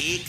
1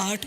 8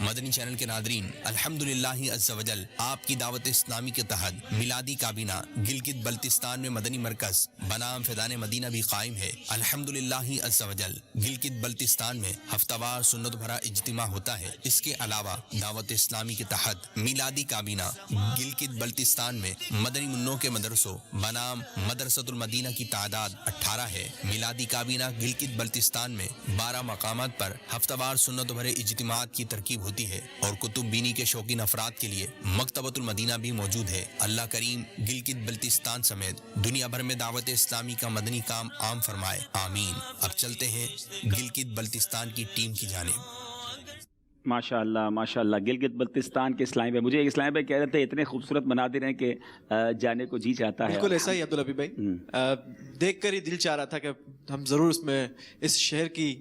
مدنی channel کے ناظرین، الحمدللہ عز و جل آپ کی دعوت اسلامی کے تحت میلادی کابینہ گلگت بلتستان میں مدنی مرکز بنام فیضان مدینہ بھی قائم ہے۔ الحمدللہ عز و جل گلگت بلتستان میں ہفتہ وار سنت بھرا اجتماع ہوتا ہے۔ اس کے علاوہ دعوت اسلامی کے تحت میلادی کابینہ گلگت بلتستان میں مدنی منوں کے مدرسوں بنام مدرسۃ المدینہ کی تعداد 18 ہے۔ میلادی کابینہ گلگت بلتستان میں 12 مقامات پر ہفتہ وار سنت بھرے اجتماعات کی ترکیب ہوتی ہے اور کتب بینی کے شوقین افراد کے لیے مکتبۃ المدینہ بھی موجود ہے۔ اللہ کریم گلگت بلتستان سمیت دنیا بھر میں دعوت اسلامی کا مدنی کام عام فرمائے، آمین۔ اب چلتے ہیں گلگت بلتستان کی ٹیم کی جانب۔ ماشاء اللہ گلگت بلتستان کے اسلام بھائی، مجھے اسلام بھائی کہہ رہے تھے اتنے خوبصورت مناظر ہیں کہ جانے کو جی چاہتا ہے۔ بالکل ایسا ہی عبدالحبیب بھائی، دیکھ کر ہی دل چاہ رہا تھا کہ ہم ضرور اس میں اس شہر کی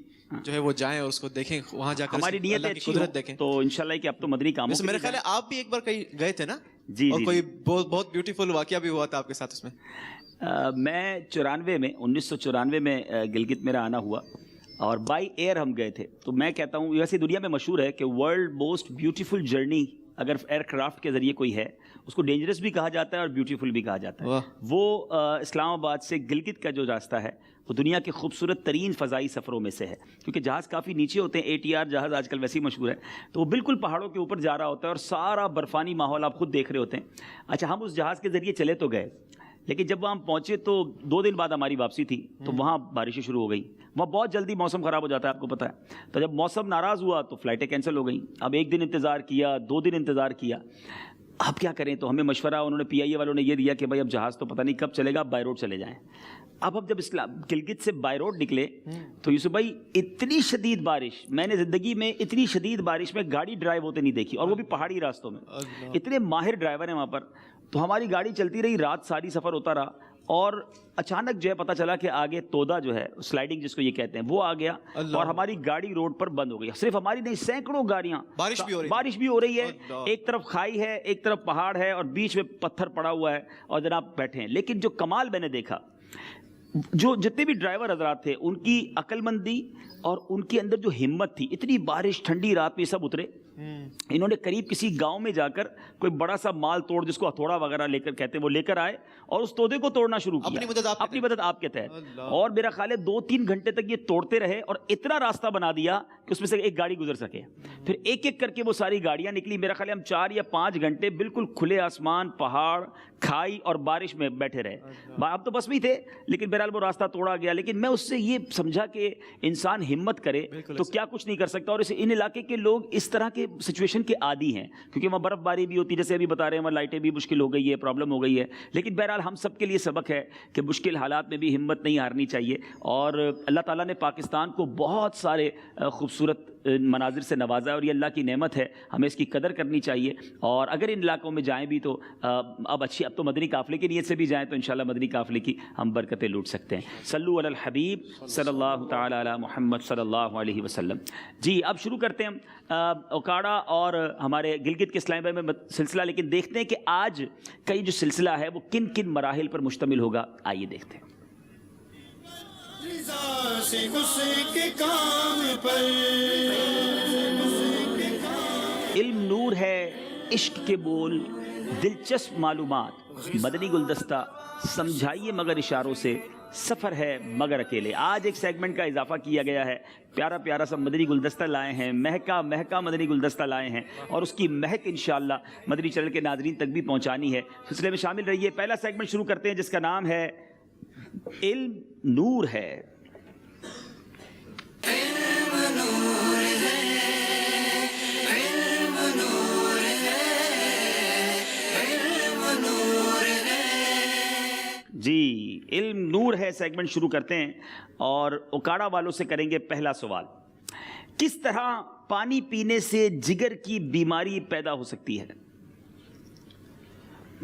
جو ہے وہ جائیں اور اس کو دیکھیں، وہاں جا کر ہماری نیت اچھی قدرت دیکھیں تو انشاءاللہ کہ اب تو مدنی کاموں میرے خیال ہے آپ بھی ایک بار کہیں گئے تھے نا؟ جی، اور کوئی بہت بیوٹیفل واقعہ بھی ہوا تھا آپ کے ساتھ اس میں؟ میں 1994 میں گلگت میرا آنا ہوا اور بائی ایئر ہم گئے تھے۔ تو میں کہتا ہوں ویسے دنیا میں مشہور ہے کہ ورلڈ موسٹ بیوٹیفل جرنی اگر ایئر کرافٹ کے ذریعے کوئی ہے اس کو ڈینجرس بھی کہا جاتا ہے اور بیوٹیفل بھی کہا جاتا ہے۔ وہ اسلام آباد سے گلگت کا جو راستہ ہے وہ دنیا کے خوبصورت ترین فضائی سفروں میں سے ہے، کیونکہ جہاز کافی نیچے ہوتے ہیں۔ ATR جہاز آج کل ویسے ہی مشہور ہے، تو وہ بالکل پہاڑوں کے اوپر جا رہا ہوتا ہے اور سارا برفانی ماحول آپ خود دیکھ رہے ہوتے ہیں۔ اچھا، ہم اس جہاز کے ذریعے چلے تو گئے، لیکن جب وہاں پہنچے تو 2 دن بعد ہماری واپسی تھی تو وہاں بارشیں شروع ہو گئی۔ وہاں بہت جلدی موسم خراب ہو جاتا ہے، آپ کو پتہ ہے۔ تو جب موسم ناراض ہوا تو فلائٹیں کینسل ہو گئیں۔ اب 1 دن انتظار کیا، 2 دن انتظار کیا، اب کیا کریں؟ تو ہمیں مشورہ انہوں نے PIA والوں نے یہ دیا کہ بھائی اب جہاز تو پتہ نہیں کب چلے گا، بائی روڈ چلے جائیں۔ اب جب گلگت سے بائی روڈ نکلے تو یوسف بھائی اتنی شدید بارش، میں نے زندگی میں اتنی شدید بارش میں گاڑی ڈرائیو ہوتے نہیں دیکھی، اور وہ بھی پہاڑی راستوں میں۔ اتنے ماہر ڈرائیور ہیں وہاں پر، تو ہماری گاڑی چلتی رہی، رات ساری سفر ہوتا رہا، اور اچانک جو ہے پتہ چلا کہ آگے تودا جو ہے سلائڈنگ جس کو یہ کہتے ہیں وہ آ گیا، اور ہماری گاڑی روڈ پر بند ہو گئی۔ صرف ہماری نہیں، سینکڑوں گاڑیاں، بارش بھی ہو رہی ہے، ایک طرف کھائی ہے، ایک طرف پہاڑ ہے، اور بیچ میں پتھر پڑا ہوا ہے اور جناب بیٹھے ہیں۔ لیکن جو کمال میں نے دیکھا، جو جتنے بھی ڈرائیور حضرات تھے ان کی عقل مندی اور ان کے اندر جو ہمت تھی، اتنی بارش ٹھنڈی رات میں سب اترے۔ انہوں نے قریب کسی گاؤں میں جا کر کوئی بڑا سا مال توڑ جس کو ہتھوڑا وغیرہ لے کر کہتے ہیں وہ لے کر آئے اور اس تودے کو توڑنا شروع کیا اپنی مدد آپ کے تحت، اور میرا خیال ہے 2-3 گھنٹے تک یہ توڑتے رہے اور اتنا راستہ بنا دیا کہ اس میں سے ایک گاڑی گزر سکے۔ پھر ایک ایک کر کے وہ ساری گاڑیاں نکلی۔ میرا خیال ہے ہم 4 یا 5 گھنٹے بالکل کھلے آسمان، پہاڑ، کھائی اور بارش میں بیٹھے رہے۔ اب تو بس میں تھے، لیکن بہرحال وہ راستہ توڑا گیا۔ لیکن میں اس سے یہ سمجھا کہ انسان ہمت کرے تو کیا کچھ نہیں کر سکتا، اور ان علاقے کے لوگ اس طرح کے سچویشن کے عادی ہیں، کیونکہ وہاں برف باری بھی ہوتی ہے، جیسے ابھی بتا رہے ہیں وہاں لائٹیں بھی مشکل ہو گئی ہے، پرابلم ہو گئی ہے۔ لیکن بہرحال ہم سب کے لیے سبق ہے کہ مشکل حالات میں بھی ہمت نہیں ہارنی چاہیے، اور اللہ تعالیٰ نے پاکستان کو بہت سارے خوبصورت مناظر سے نوازا ہے، اور یہ اللہ کی نعمت ہے، ہمیں اس کی قدر کرنی چاہیے۔ اور اگر ان علاقوں میں جائیں بھی تو اب تو مدنی قافلے کی نیت سے بھی جائیں تو انشاءاللہ مدنی قافلے کی ہم برکتیں لوٹ سکتے ہیں۔ صلو علی الحبیب صلی اللہ تعالی علی محمد صلی اللہ علیہ وسلم۔ جی اب شروع کرتے ہیں اوکاڑا اور ہمارے گلگت کے اسلام بھائی میں سلسلہ، لیکن دیکھتے ہیں کہ آج کا یہ جو سلسلہ ہے وہ کن کن مراحل پر مشتمل ہوگا، آئیے دیکھتے ہیں۔ علم نور ہے، عشق کے بول، دلچسپ معلومات، مدنی گلدستہ سمجھائیے مگر اشاروں سے، سفر ہے مگر اکیلے۔ آج ایک سیگمنٹ کا اضافہ کیا گیا ہے، پیارا پیارا سا مدنی گلدستہ لائے ہیں، مہکا مہکا مدنی گلدستہ لائے ہیں، اور اس کی مہک انشاءاللہ مدنی چینل کے ناظرین تک بھی پہنچانی ہے۔ سلسلے میں شامل رہیے۔ پہلا سیگمنٹ شروع کرتے ہیں جس کا نام ہے علم نور ہے۔ جی علم نور ہے سیگمنٹ شروع کرتے ہیں، اور اوکاڑا والوں سے کریں گے پہلا سوال۔ کس طرح پانی پینے سے جگر کی بیماری پیدا ہو سکتی ہے؟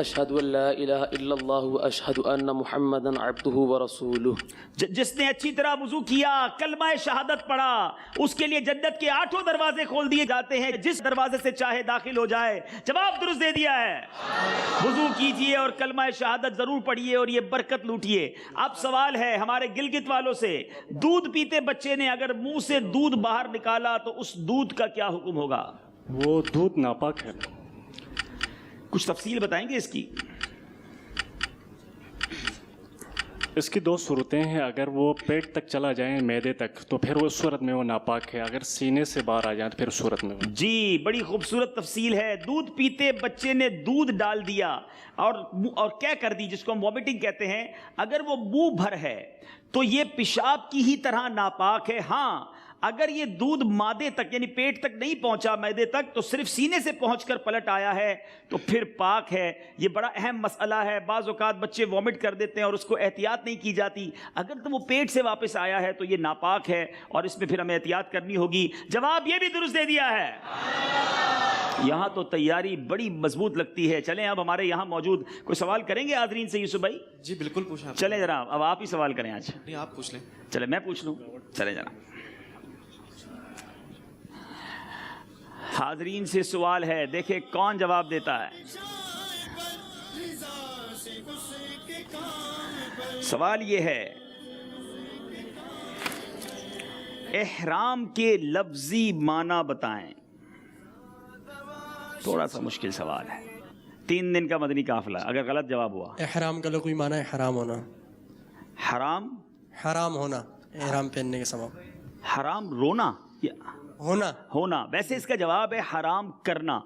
اشہد ان لا الہ الا اللہ و اشہد ان محمدا عبدہ ورسولہ. جس نے اچھی طرح وضو کیا، کلمہ شہادت پڑھا، اس کے لیے جنت کے 8 دروازے کھول دیے جاتے ہیں، جس دروازے سے چاہے داخل ہو جائے. جواب درست دے دیا ہے. وضو کیجئے اور کلمہ شہادت ضرور پڑھیے اور یہ برکت لوٹیے. اب سوال ہے ہمارے گلگت والوں سے، دودھ پیتے بچے نے اگر منہ سے دودھ باہر نکالا تو اس دودھ کا کیا حکم ہوگا؟ وہ دودھ ناپاک ہے. کچھ تفصیل بتائیں گے اس کی؟ اس کی 2 صورتیں ہیں. اگر وہ پیٹ تک چلا جائیں، معدے تک، تو پھر اس صورت میں وہ ناپاک ہے. اگر سینے سے باہر آ جائیں تو پھر اس صورت میں وہ. جی بڑی خوبصورت تفصیل ہے. دودھ پیتے بچے نے دودھ ڈال دیا اور کیا کر دی، جس کو ہم وامٹنگ کہتے ہیں، اگر وہ منہ بھر ہے تو یہ پیشاب کی ہی طرح ناپاک ہے. ہاں اگر یہ دودھ معدے تک یعنی پیٹ تک نہیں پہنچا، معدے تک، تو صرف سینے سے پہنچ کر پلٹ آیا ہے تو پھر پاک ہے. یہ بڑا اہم مسئلہ ہے. بعض اوقات بچے وامٹ کر دیتے ہیں اور اس کو احتیاط نہیں کی جاتی. اگر تو وہ پیٹ سے واپس آیا ہے تو یہ ناپاک ہے اور اس میں پھر ہمیں احتیاط کرنی ہوگی. جواب یہ بھی درست دے دیا ہے. یہاں تو تیاری بڑی مضبوط لگتی ہے. چلیں اب ہمارے یہاں موجود کوئی سوال کریں گے حاضرین سے؟ یوسف بھائی جی بالکل پوچھیں. چلیں ذرا اب آپ ہی سوال کریں. آج نہیں آپ پوچھ لیں. چلیں میں پوچھ لوں. چلیں ذرا حاضرین سے سوال ہے، دیکھیں کون جواب دیتا ہے. سوال یہ ہے، احرام کے لفظی معنی بتائیں. تھوڑا سا مشکل سوال ہے. 3 دن کا مدنی قافلہ. اگر غلط جواب ہوا. احرام کا لغوی معنی ہے حرام ہونا. حرام ہونا، احرام پہننے کے سبب. حرام رونا یا ہونا. ویسے اس کا جواب ہے حرام کرنا.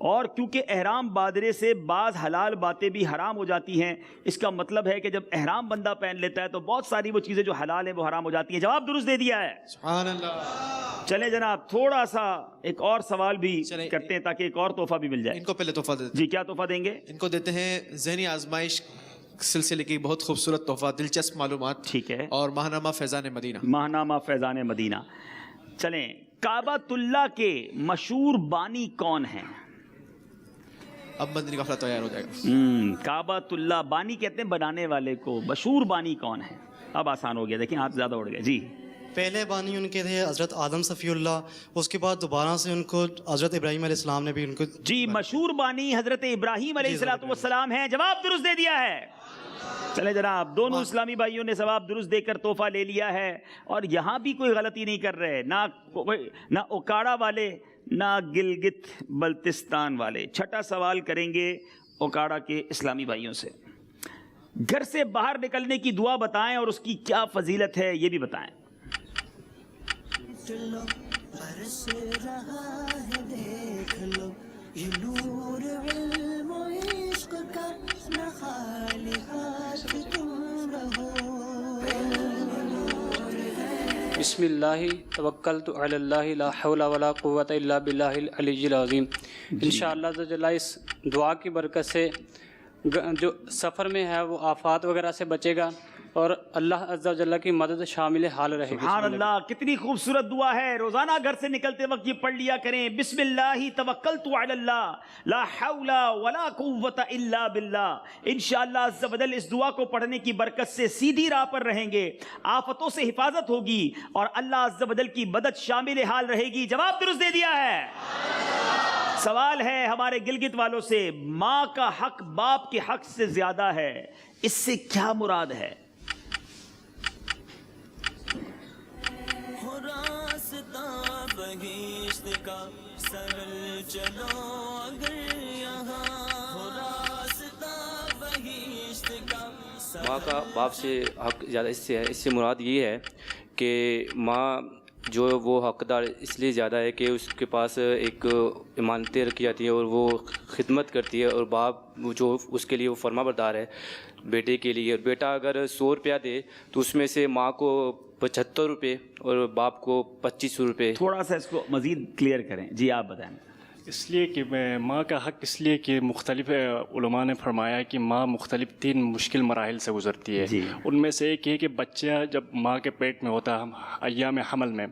اور کیونکہ احرام بادرے سے بعض حلال باتیں بھی حرام ہو جاتی ہیں، اس کا مطلب ہے کہ جب احرام بندہ پہن لیتا ہے تو بہت ساری وہ چیزیں جو حلال ہیں وہ حرام ہو جاتی ہیں. جواب درست دے دیا ہے. سبحان اللہ. چلیں جناب تھوڑا سا ایک اور سوال بھی کرتے ہیں تاکہ ایک اور تحفہ بھی مل جائے. ان کو پہلے تحفہ دیتے. جی کیا تحفہ دیں گے؟ ان کو دیتے ہیں ذہنی آزمائش سلسلے کی بہت خوبصورت تحفہ، دلچسپ معلومات. ٹھیک ہے. اور ماہنامہ فیضان مدینہ. ماہنامہ فیضان مدینہ. چلیں کعبۃ اللہ کے مشہور بانی کون ہیں؟ اب مدنی قافلہ تیار ہو جائے گا. کعبۃ اللہ بانی کہتے ہیں بنانے والے کو. مشہور بانی کون ہے؟ اب آسان ہو گیا. دیکھیں ہاتھ زیادہ اڑ گئے. جی پہلے بانی ان کے تھے حضرت آدم صفی اللہ، اس کے بعد دوبارہ سے ان کو حضرت ابراہیم علیہ السلام نے بھی ان کو. جی مشہور بانی حضرت ابراہیم علیہ السلام ہیں. جواب درست دے دیا ہے. چلے جناب دونوں اسلامی بھائیوں نے جواب درست دے کر تحفہ لے لیا ہے اور یہاں بھی کوئی غلطی نہیں کر رہے، نہ اوکاڑا والے نہ گلگت بلتستان والے. چھٹا سوال کریں گے اوکاڑا کے اسلامی بھائیوں سے. گھر سے باہر نکلنے کی دعا بتائیں اور اس کی کیا فضیلت ہے یہ بھی بتائیں. بسم اللہ توکلت علی اللہ لا حول ولا قوت الا باللہ العلی العظیم. انشاءاللہ عز و جل اس دعا کی برکت سے جو سفر میں ہے وہ آفات وغیرہ سے بچے گا اور اللہ عز و جل کی مدد شامل حال رہے گی. سبحان اللہ. کتنی خوبصورت دعا ہے. روزانہ گھر سے نکلتے وقت یہ پڑھ لیا کریں. بسم اللہ توکلت علی اللہ لا حول ولا قوت الا باللہ. انشاءاللہ عز و جل اس دعا کو پڑھنے کی برکت سے سیدھی راہ پر رہیں گے، آفتوں سے حفاظت ہوگی اور اللہ عز و جل کی مدد شامل حال رہے گی. جواب درست دے دیا ہے. سوال ہے ہمارے گلگت والوں سے، ماں کا حق باپ کے حق سے زیادہ ہے، اس سے کیا مراد ہے؟ ماں کا باپ سے حق زیادہ اس سے مراد یہ ہے کہ ماں جو وہ حقدار اس لیے زیادہ ہے کہ اس کے پاس ایک امانتیں رکھی جاتی ہیں اور وہ خدمت کرتی ہے، اور باپ جو اس کے لیے وہ فرما بردار ہے بیٹے کے لیے. بیٹا اگر 100 روپیہ دے تو اس میں سے ماں کو 75 روپے اور باپ کو 2500 روپے. تھوڑا سا اس کو مزید کلیئر کریں. جی آپ بتائیں. اس لیے کہ ماں کا حق اس لیے کہ مختلف علماء نے فرمایا کہ ماں مختلف 3 مشکل مراحل سے گزرتی ہے. ان میں سے ایک یہ کہ بچہ جب ماں کے پیٹ میں ہوتا ہے ایام حمل میں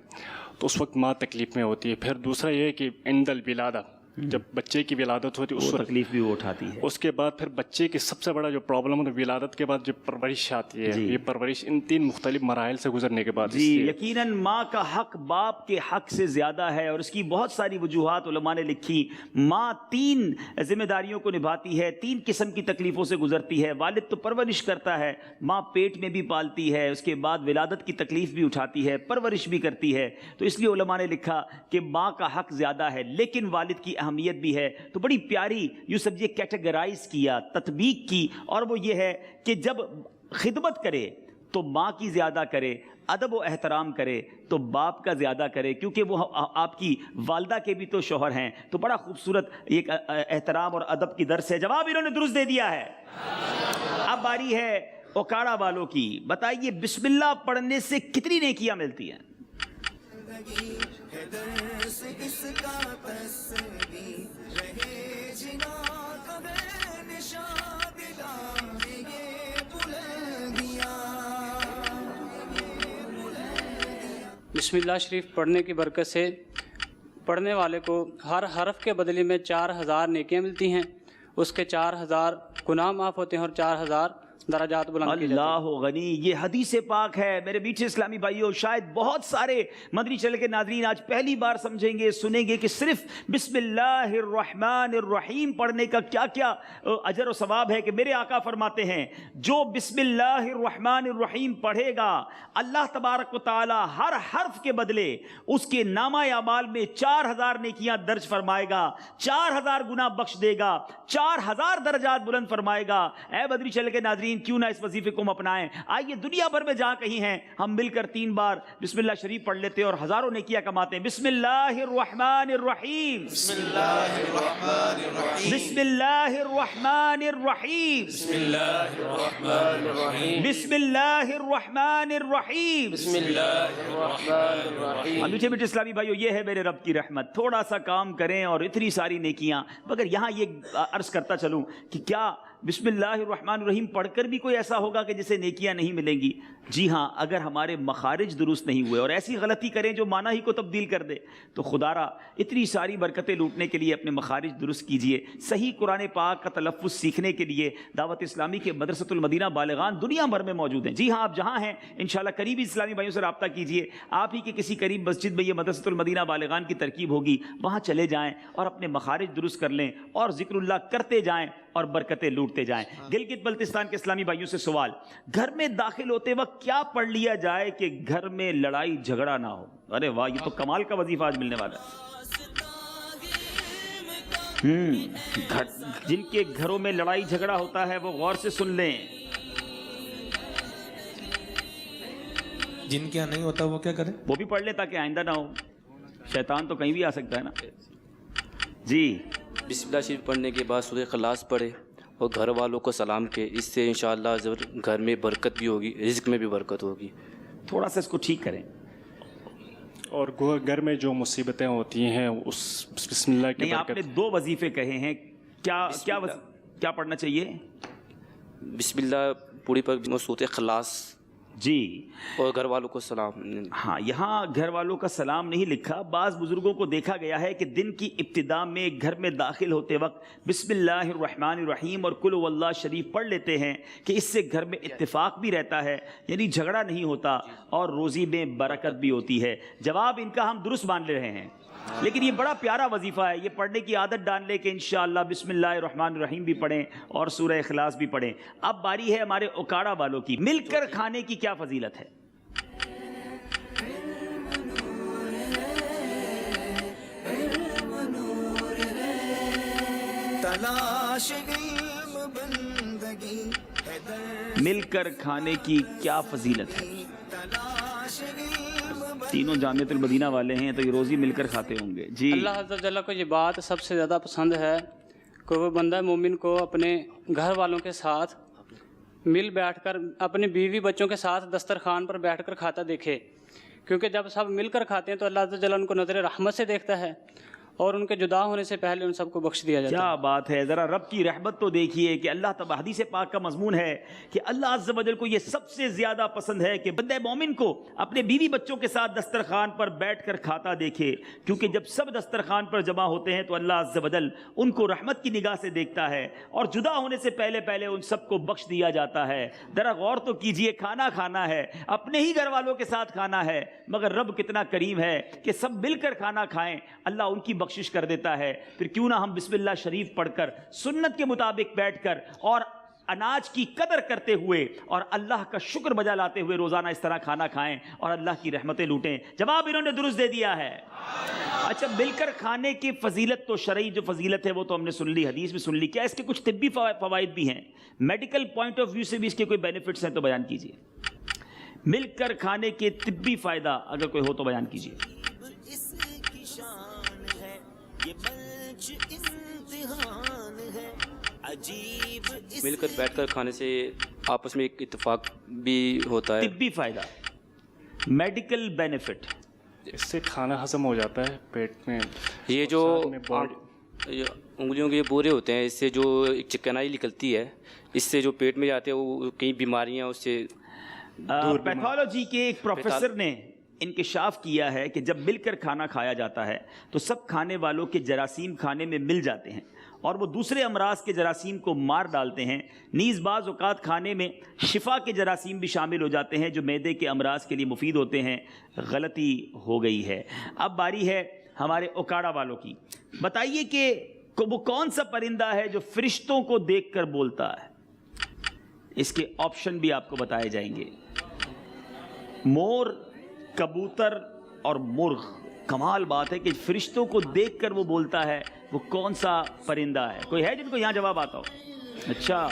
تو اس وقت ماں تکلیف میں ہوتی ہے. پھر دوسرا یہ کہ عند الولادہ جب بچے کی ولادت ہوتی ہے اس تکلیف بھی وہ اٹھاتی ہے. اس کے بعد پھر بچے کی سب سے بڑا جو پرابلم ہے ولادت کے بعد جو پرورش آتی ہے, یہ پرورش ان 3 مختلف مراحل سے گزرنے کے بعد. جی یقیناً ماں کا حق باپ کے حق سے زیادہ ہے, اور اس کی بہت ساری وجوہات علماء نے لکھی. ماں 3 ذمہ داریوں کو نبھاتی ہے, 3 قسم کی تکلیفوں سے گزرتی ہے. والد تو پرورش کرتا ہے, ماں پیٹ میں بھی پالتی ہے, اس کے بعد ولادت کی تکلیف بھی اٹھاتی ہے, پرورش بھی کرتی ہے. تو اس لیے علماء نے لکھا کہ ماں کا حق زیادہ ہے, لیکن والد کی اہمیت بھی ہے. تو بڑی پیاری یوں سب یہ کیٹیگرائز کیا, تطبیق کی, اور وہ یہ ہے کہ جب خدمت کرے تو ماں کی زیادہ کرے, ادب و احترام کرے تو باپ کا زیادہ کرے, کیونکہ وہ آپ کی والدہ کے بھی تو شوہر ہیں. تو بڑا خوبصورت ایک احترام اور ادب کی درس ہے. جواب انہوں نے درست دے دیا ہے. اب باری ہے اوکاڑا والوں کی. بتائیے بسم اللہ پڑھنے سے کتنی نیکیاں ملتی ہیں؟ بسم اللہ شریف پڑھنے کی برکت سے پڑھنے والے کو ہر حرف کے بدلے میں 4000 نیکیاں ملتی ہیں. اس کے 4000 گناہ معاف ہوتے ہیں اور 4000 درجات بلند کیے جاتے ہیں. اللہ غنی, یہ حدیث پاک ہے. میرے میٹھے اسلامی بھائیوں, شاید بہت سارے مدنی چینل کے ناظرین آج پہلی بار سمجھیں گے, سنیں گے کہ صرف بسم اللہ الرحمن الرحیم پڑھنے کا کیا کیا اجر و ثواب ہے. کہ میرے آقا فرماتے ہیں جو بسم اللہ الرحمن الرحیم پڑھے گا, اللہ تبارک و تعالی ہر حرف کے بدلے اس کے نامہ اعمال میں 4000 نیکیاں درج فرمائے گا, 4000 گناہ بخش دے گا, 4000 درجات بلند فرمائے گا. اے مدنی چینل کے ناظرین, کیوں نہ اس وظیفے کو ہم اپنائیں. آئیے دنیا بھر میں جہاں کہیں ہیں ہم مل کر 3 بار بسم اللہ شریف پڑھ لیتے اور ہزاروں نیکیاں کماتے ہیں. بسم اللہ الرحمن الرحیم, بسم اللہ الرحمن الرحیم, بسم اللہ الرحمن الرحیم, بسم اللہ الرحمن الرحیم, بسم اللہ الرحمن الرحیم, بسم اللہ الرحمن الرحیم. میٹھے میٹھے اسلامی بھائیو, یہ ہے میرے رب کی رحمت. تھوڑا سا کام کریں اور اتنی ساری نیکیاں. مگر یہاں یہ عرض کرتا چلوں کہ کیا بسم اللہ الرحمن الرحیم پڑھ کر بھی کوئی ایسا ہوگا کہ جسے نیکیاں نہیں ملیں گی؟ جی ہاں, اگر ہمارے مخارج درست نہیں ہوئے اور ایسی غلطی کریں جو معنی ہی کو تبدیل کر دے, تو خدا را اتنی ساری برکتیں لوٹنے کے لیے اپنے مخارج درست کیجئے. صحیح قرآن پاک کا تلفظ سیکھنے کے لیے دعوت اسلامی کے مدرسۃ المدینہ بالغان دنیا بھر میں موجود ہیں. جی ہاں, آپ جہاں ہیں انشاءاللہ قریبی اسلامی بھائیوں سے رابطہ کیجئے. آپ ہی کے کسی قریب مسجد میں یہ مدرسۃ المدینہ بالغان کی ترکیب ہوگی, وہاں چلے جائیں اور اپنے مخارج درست کر لیں اور ذکر اللہ کرتے جائیں اور برکتیں لوٹتے جائیں. گلگت بلتستان کے اسلامی بھائیوں سے سوال, گھر میں داخل ہوتے وقت کیا پڑھ لیا جائے کہ گھر میں لڑائی جھگڑا نہ ہو؟ ارے واہ, یہ تو کمال کا وظیفہ آج ملنے والا ہے. جن کے گھروں میں لڑائی جھگڑا ہوتا ہے وہ غور سے سن لیں. جن کے یہاں نہیں ہوتا وہ کیا کریں؟ وہ بھی پڑھ لیں تاکہ آئندہ نہ ہو. شیطان تو کہیں بھی آ سکتا ہے نا. جی, بسم اللہ شریف پڑھنے کے بعد سورہ اخلاص پڑھے اور گھر والوں کو سلام کے. اس سے انشاءاللہ گھر میں برکت بھی ہوگی, رزق میں بھی برکت ہوگی. تھوڑا سا اس کو ٹھیک کریں. اور گھر میں جو مصیبتیں ہوتی ہیں اس بسم اللہ کی نہیں, آپ نے 2 وظیفے کہے ہیں. کیا پڑھنا چاہیے؟ بسم اللہ پوری پر سورہ اخلاص. جی, اور گھر والوں کو سلام. ہاں, یہاں گھر والوں کا سلام نہیں لکھا. بعض بزرگوں کو دیکھا گیا ہے کہ دن کی ابتدا میں گھر میں داخل ہوتے وقت بسم اللہ الرحمن الرحیم اور قل هو اللہ شریف پڑھ لیتے ہیں کہ اس سے گھر میں اتفاق بھی رہتا ہے, یعنی جھگڑا نہیں ہوتا اور روزی میں برکت بھی ہوتی ہے. جواب ان کا ہم درست مان لے رہے ہیں, لیکن یہ بڑا پیارا وظیفہ ہے. یہ پڑھنے کی عادت ڈال لے کہ انشاءاللہ بسم اللہ الرحمن الرحیم بھی پڑھیں اور سورہ اخلاص بھی پڑھیں. اب باری ہے ہمارے اوکاڑا والوں کی. مل کر کھانے کی کیا فضیلت ہے؟ مل کر کھانے کی کیا فضیلت ہے؟ تینوں جامعۃ المدینہ والے ہیں تو یہ روزی مل کر کھاتے ہوں گے. جی, اللہ عز و جل کو یہ بات سب سے زیادہ پسند ہے کہ وہ بندہ مومن کو اپنے گھر والوں کے ساتھ مل بیٹھ کر اپنی بیوی بچوں کے ساتھ دسترخوان پر بیٹھ کر کھاتا دیکھے. کیونکہ جب سب مل کر کھاتے ہیں تو اللہ عز و جل ان کو نظر رحمت سے دیکھتا ہے, اور ان کے جدا ہونے سے پہلے ان سب کو بخش دیا جاتا ہے۔ کیا بات ہے، ذرا رب کی رحمت تو دیکھیے کہ اللہ تعالیٰ، حدیث پاک کا مضمون ہے کہ اللہ عز و جل کو یہ سب سے زیادہ پسند ہے کہ بندہ مومن کو اپنے بیوی بچوں کے ساتھ دسترخوان پر بیٹھ کر کھاتا دیکھے، کیونکہ جب سب دسترخوان پر جمع ہوتے ہیں تو اللہ عز و جل ان کو رحمت کی نگاہ سے دیکھتا ہے اور جدا ہونے سے پہلے پہلے ان سب کو بخش دیا جاتا ہے۔ ذرا غور تو کیجئے، کھانا کھانا ہے، اپنے ہی گھر والوں کے ساتھ کھانا ہے، مگر رب کتنا کریم ہے کہ سب مل کر کھانا کھائیں، اللہ ان کی بخشش کر دیتا ہے۔ پھر کیوں نہ ہم بسم اللہ شریف پڑھ کر سنت کے مطابق بیٹھ کر اور اناج کی قدر کرتے ہوئے اور اللہ کا شکر بجا لاتے ہوئے روزانہ اس طرح کھانا کھائیں اور اللہ کی رحمتیں لوٹیں۔ جواب انہوں نے درست دے دیا ہے۔ اچھا، مل کر کھانے کی فضیلت تو شرعی جو فضیلت ہے وہ تو ہم نے سن لی، حدیث میں سن لی، کیا اس کے کچھ طبی فوائد بھی ہیں؟ میڈیکل پوائنٹ آف ویو سے بھی اس کے کوئی بینیفٹس ہیں تو بیان کیجئے۔ مل کر کھانے کے طبی فائدہ اگر کوئی ہو تو بیان کیجئے۔ مل کر بیٹھ کر کھانے سے آپس میں ایک اتفاق بھی ہوتا ہے۔ طبی فائدہ، میڈیکل بینیفٹ، اس سے کھانا ہضم ہو جاتا ہے پیٹ میں۔ یہ جو انگلیوں کے بورے ہوتے ہیں، اس سے جو ایک چکنائی نکلتی ہے، اس سے جو پیٹ میں جاتے ہیں وہ کئی بیماریاں اس سے پیتھولوجی کے ایک پروفیسر نے انکشاف کیا ہے کہ جب مل کر کھانا کھایا جاتا ہے تو سب کھانے والوں کے جراثیم کھانے میں مل جاتے ہیں اور وہ دوسرے امراض کے جراثیم کو مار ڈالتے ہیں۔ نیز بعض اوقات کھانے میں شفا کے جراثیم بھی شامل ہو جاتے ہیں جو معدے کے امراض کے لیے مفید ہوتے ہیں۔ غلطی ہو گئی ہے۔ اب باری ہے ہمارے اوکاڑا والوں کی۔ بتائیے کہ وہ کون سا پرندہ ہے جو فرشتوں کو دیکھ کر بولتا ہے؟ اس کے آپشن بھی آپ کو بتائے جائیں گے۔ مور، کبوتر اور مرغ۔ کمال بات ہے کہ فرشتوں کو دیکھ کر وہ بولتا ہے، وہ کون سا پرندہ ہے؟ کوئی ہے جن کو یہاں جواب آتا ہو؟ اچھا،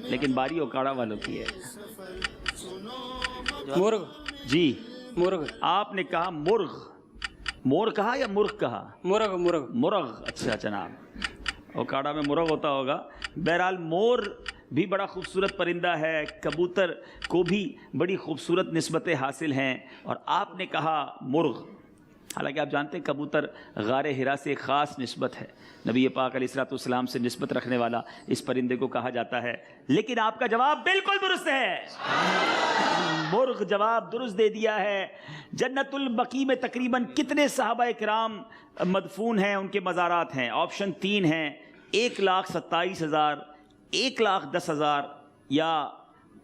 لیکن باری اوکاڑا والوں کی ہے۔ مرغ۔ جی مرغ۔ آپ نے کہا مرغ۔ مور کہا یا مرغ کہا؟ مرغ۔ مرغ۔ مرغ۔ اچھا جناب، اوکاڑا میں مرغ ہوتا ہوگا۔ بہرحال مور بھی بڑا خوبصورت پرندہ ہے، کبوتر کو بھی بڑی خوبصورت نسبتیں حاصل ہیں، اور آپ نے کہا مرغ۔ حالانکہ آپ جانتے ہیں کبوتر غار ہرا سے خاص نسبت ہے، نبی پاک علیہ الصلوۃ والسلام سے نسبت رکھنے والا اس پرندے کو کہا جاتا ہے، لیکن آپ کا جواب بالکل درست ہے۔ مرغ جواب درست دے دیا ہے۔ جنت البقیع میں تقریباً کتنے صحابہ کرام مدفون ہیں، ان کے مزارات ہیں؟ آپشن 3 ہیں، 1,27,000، 1,10,000 یا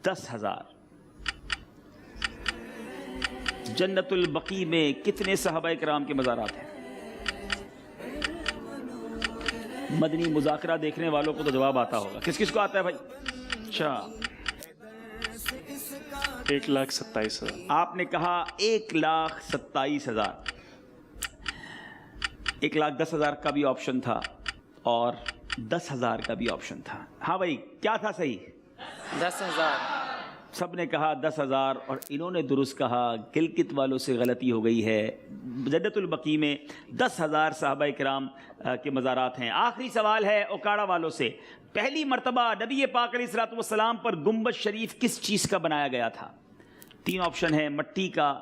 10,000۔ جنت البقیع میں کتنے صحابہ کرام کے مزارات ہیں؟ مدنی مذاکرہ دیکھنے والوں کو تو جواب آتا ہوگا، کس کس کو آتا ہے بھائی؟ اچھا، 1,27,000۔ آپ نے کہا 1,27,000۔ 1,10,000 کا بھی آپشن تھا اور 10,000 کا بھی آپشن تھا۔ ہاں بھائی، کیا تھا صحیح؟ 10,000۔ سب نے کہا 10,000 اور انہوں نے درست کہا۔ گلگت والوں سے غلطی ہو گئی ہے۔ جنت البقیع میں 10,000 صحابہ کرام کے مزارات ہیں۔ آخری سوال ہے اوکاڑا والوں سے۔ پہلی مرتبہ نبی پاک علیہ الصلوۃ والسلام پر گنبد شریف کس چیز کا بنایا گیا تھا؟ 3 آپشن ہیں، مٹی کا،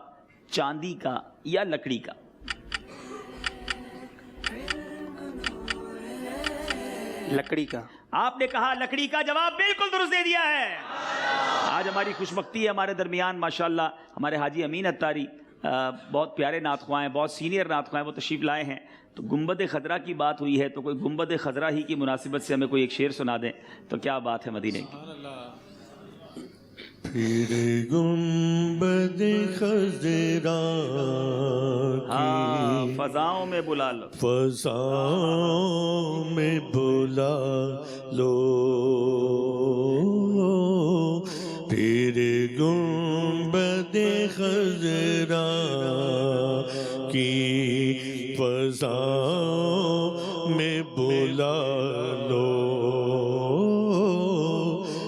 چاندی کا یا لکڑی کا۔ لکڑی کا۔ آپ نے کہا لکڑی کا، جواب بالکل درست دے دیا ہے۔ آج ہماری خوش بختی ہے، ہمارے درمیان ماشاءاللہ ہمارے حاجی امین اتاری بہت پیارے نعت خواہ ہیں، بہت سینئر نعت خواہ ہیں، وہ تشریف لائے ہیں۔ تو گنبد خضرا کی بات ہوئی ہے تو کوئی گنبد خضرا ہی کی مناسبت سے ہمیں کوئی ایک شعر سنا دیں تو کیا بات ہے مدینے کی۔ پھر گنبد خضرا ہاں، فضاؤں میں بلا لو، فضاؤں میں بلا لو، پھر گنبد خضرا کی فضاؤں میں بلا لو،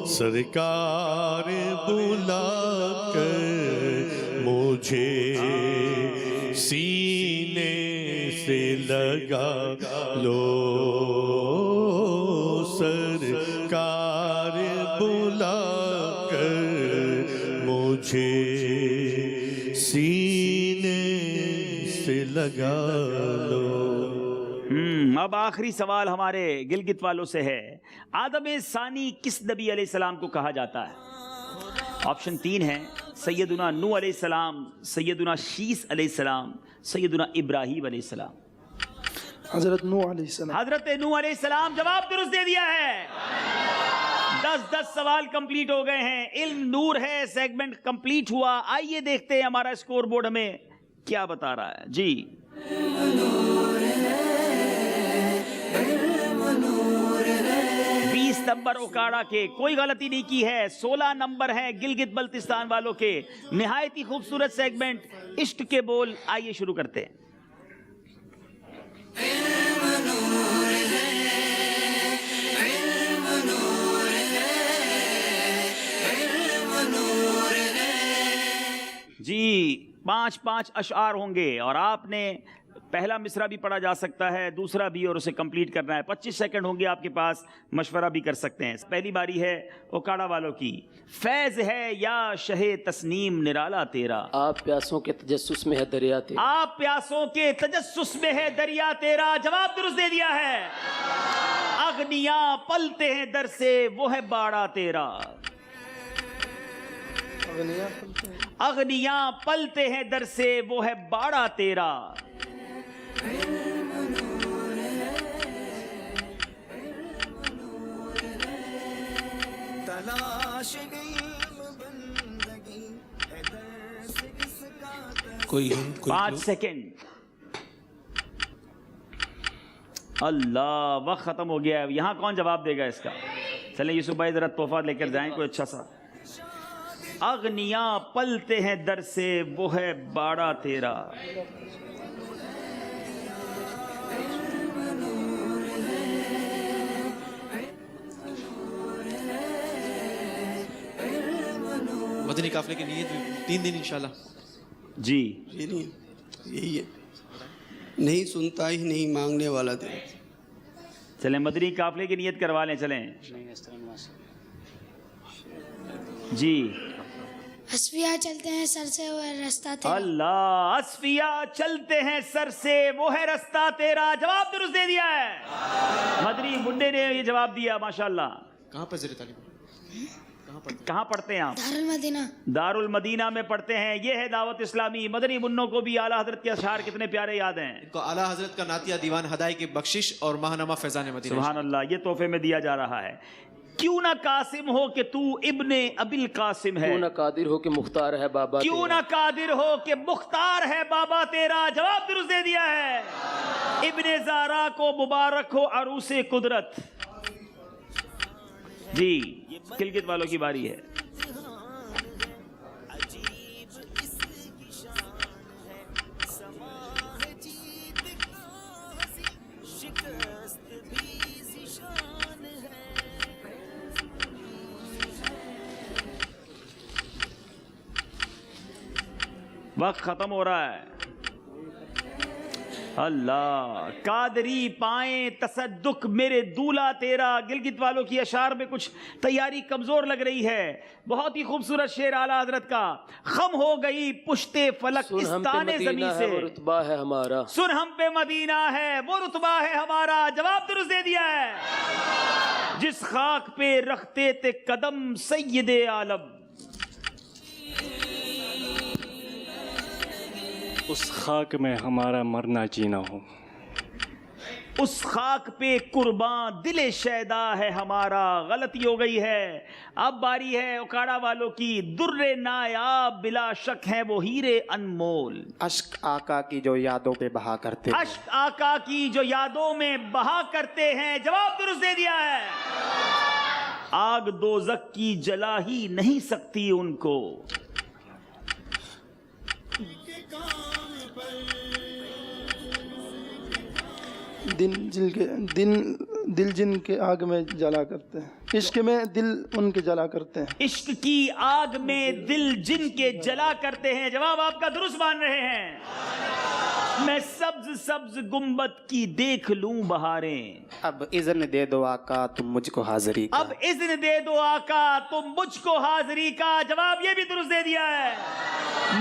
سرکار بلا کر مجھے سینے سے لگا لو، سرکار بلا کر مجھے سینے سے لگا لو. اب آخری سوال ہمارے گلگت والوں سے ہے. آدم ثانی کس نبی علیہ السلام کو کہا جاتا ہے؟ آپشن 3 ہے: سیدنا نوح علیہ السلام، سیدنا شیس علیہ السلام، سیدنا ابراہیم علیہ السلام. حضرت نوح علیہ السلام. حضرت نوح علیہ السلام جواب درست دے دیا ہے. 10 سوال کمپلیٹ ہو گئے ہیں. علم نور ہے سیگمنٹ کمپلیٹ ہوا. آئیے دیکھتے ہیں ہمارا اسکور بورڈ ہمیں کیا بتا رہا ہے. جی 20 نمبر اوکاڑا کے، کوئی غلطی نہیں کی ہے. 16 نمبر ہے گلگت بلتستان والوں کے. نہایت ہی خوبصورت سیگمنٹ عشق کے بول. آئیے شروع کرتے ہیں. جی 5 اشعار ہوں گے اور آپ نے پہلا مصرع بھی پڑھا جا سکتا ہے، دوسرا بھی، اور اسے کمپلیٹ کرنا ہے. 25 سیکنڈ ہوں گے آپ کے پاس، مشورہ بھی کر سکتے ہیں. پہلی باری ہے اوکاڑا والوں کی. فیض ہے یا شہ تسنیم نرالا تیرا، آپ پیاسوں کے تجسس میں ہے دریا تیرا. آپ پیاسوں کے تجسس میں ہے دریا تیرا. جواب درست دے دیا ہے. اغنیاء پلتے ہیں در سے وہ ہے باڑا تیرا. اغنیاء پلتے ہیں در سے وہ ہے باڑا تیرا. کوئی 5 سیکنڈ. اللہ وقت ختم ہو گیا ہے. یہاں کون جواب دے گا اس کا؟ چلیں یوسف بھائی ذرا تحفہ لے کر جائیں کوئی اچھا سا. اغنیاء پلتے ہیں در سے وہ ہے باڑا تیرا. مدنی قافلے کی نیت 3 دن انشاءاللہ. جی یہی ہے، نہیں سنتا ہی نہیں مانگنے والا دے. چلیں مدنی قافلے کی نیت کروا لیں. چلیں جی. اسفیہ چلتے ہیں سر سے وہ ہے رستہ تیرا. اللہ اسفیہ چلتے ہیں سر سے وہ ہے رستہ تیرا. جواب درست دے دیا ہے. مدنی منڈے نے یہ جواب دیا ماشاءاللہ. کہاں پر زیر تعلیم؟ کہاں پڑھتے ہیں آپ؟ دارالمدینہ. دارالمدینہ میں پڑھتے ہیں. یہ ہے دعوت اسلامی. مدنی منوں کو بھی اعلیٰ حضرت کے اشعار کتنے پیارے یاد ہیں. ان کو اعلیٰ حضرت کا نعتیہ دیوان ہدایے کی بخشش اور ماہنامہ فیضان مدینہ. سبحان اللہ، یہ تحفے میں دیا جا رہا ہے. کیوں نہ قاسم ہو کہ تو ابن ابی القاسم ہے، کیوں نہ قادر ہو کہ مختار ہے بابا تیرا. کیوں نہ قادر ہو کہ مختار ہے بابا تیرا. جواب درست دے دیا ہے. ابن زارا کو مبارک ہو عروس قدرت. جی گلگت والوں کی باری ہے. وقت ختم ہو رہا ہے. اللہ قادری پائیں تصدق میرے دولا تیرا. گلگت والوں کی اشعار میں کچھ تیاری کمزور لگ رہی ہے. بہت ہی خوبصورت شعر اعلیٰ حضرت کا. خم ہو گئی پشتے فلک استانے زمین سے، وہ رتبہ ہے ہمارا. سن ہم پہ مدینہ ہے وہ رتبہ ہے ہمارا. جواب درست دے دیا ہے. جس خاک پہ رکھتے تھے قدم سید عالم، اس خاک میں ہمارا مرنا جینا ہو. اس خاک پہ قرباں دل شیدا ہے ہمارا. غلطی ہو گئی ہے. اب باری ہے اوکاڑا والوں کی. در نایاب بلا شک ہے وہ ہیرے انمول. اشک آقا کی جو یادوں پہ بہا کرتے ہیں. اشک آقا کی جو یادوں میں بہا کرتے ہیں. جواب درست دے دیا ہے. آگ دوزخ کی جلا ہی نہیں سکتی ان کو. دل جن کے آگ میں جلا کرتے ہیں. عشق میں دل ان کے جلا کرتے ہیں. عشق کی آگ میں دل جن کے جلا کرتے ہیں. جواب آپ کا درست مان رہے ہیں. میں سبز سبز گنبد کی دیکھ لوں بہاریں. اب اذن دے دو آقا تم مجھ کو حاضری کا. اب اذن دے دو آقا تم مجھ کو حاضری کا. جواب یہ بھی درست دے دیا ہے.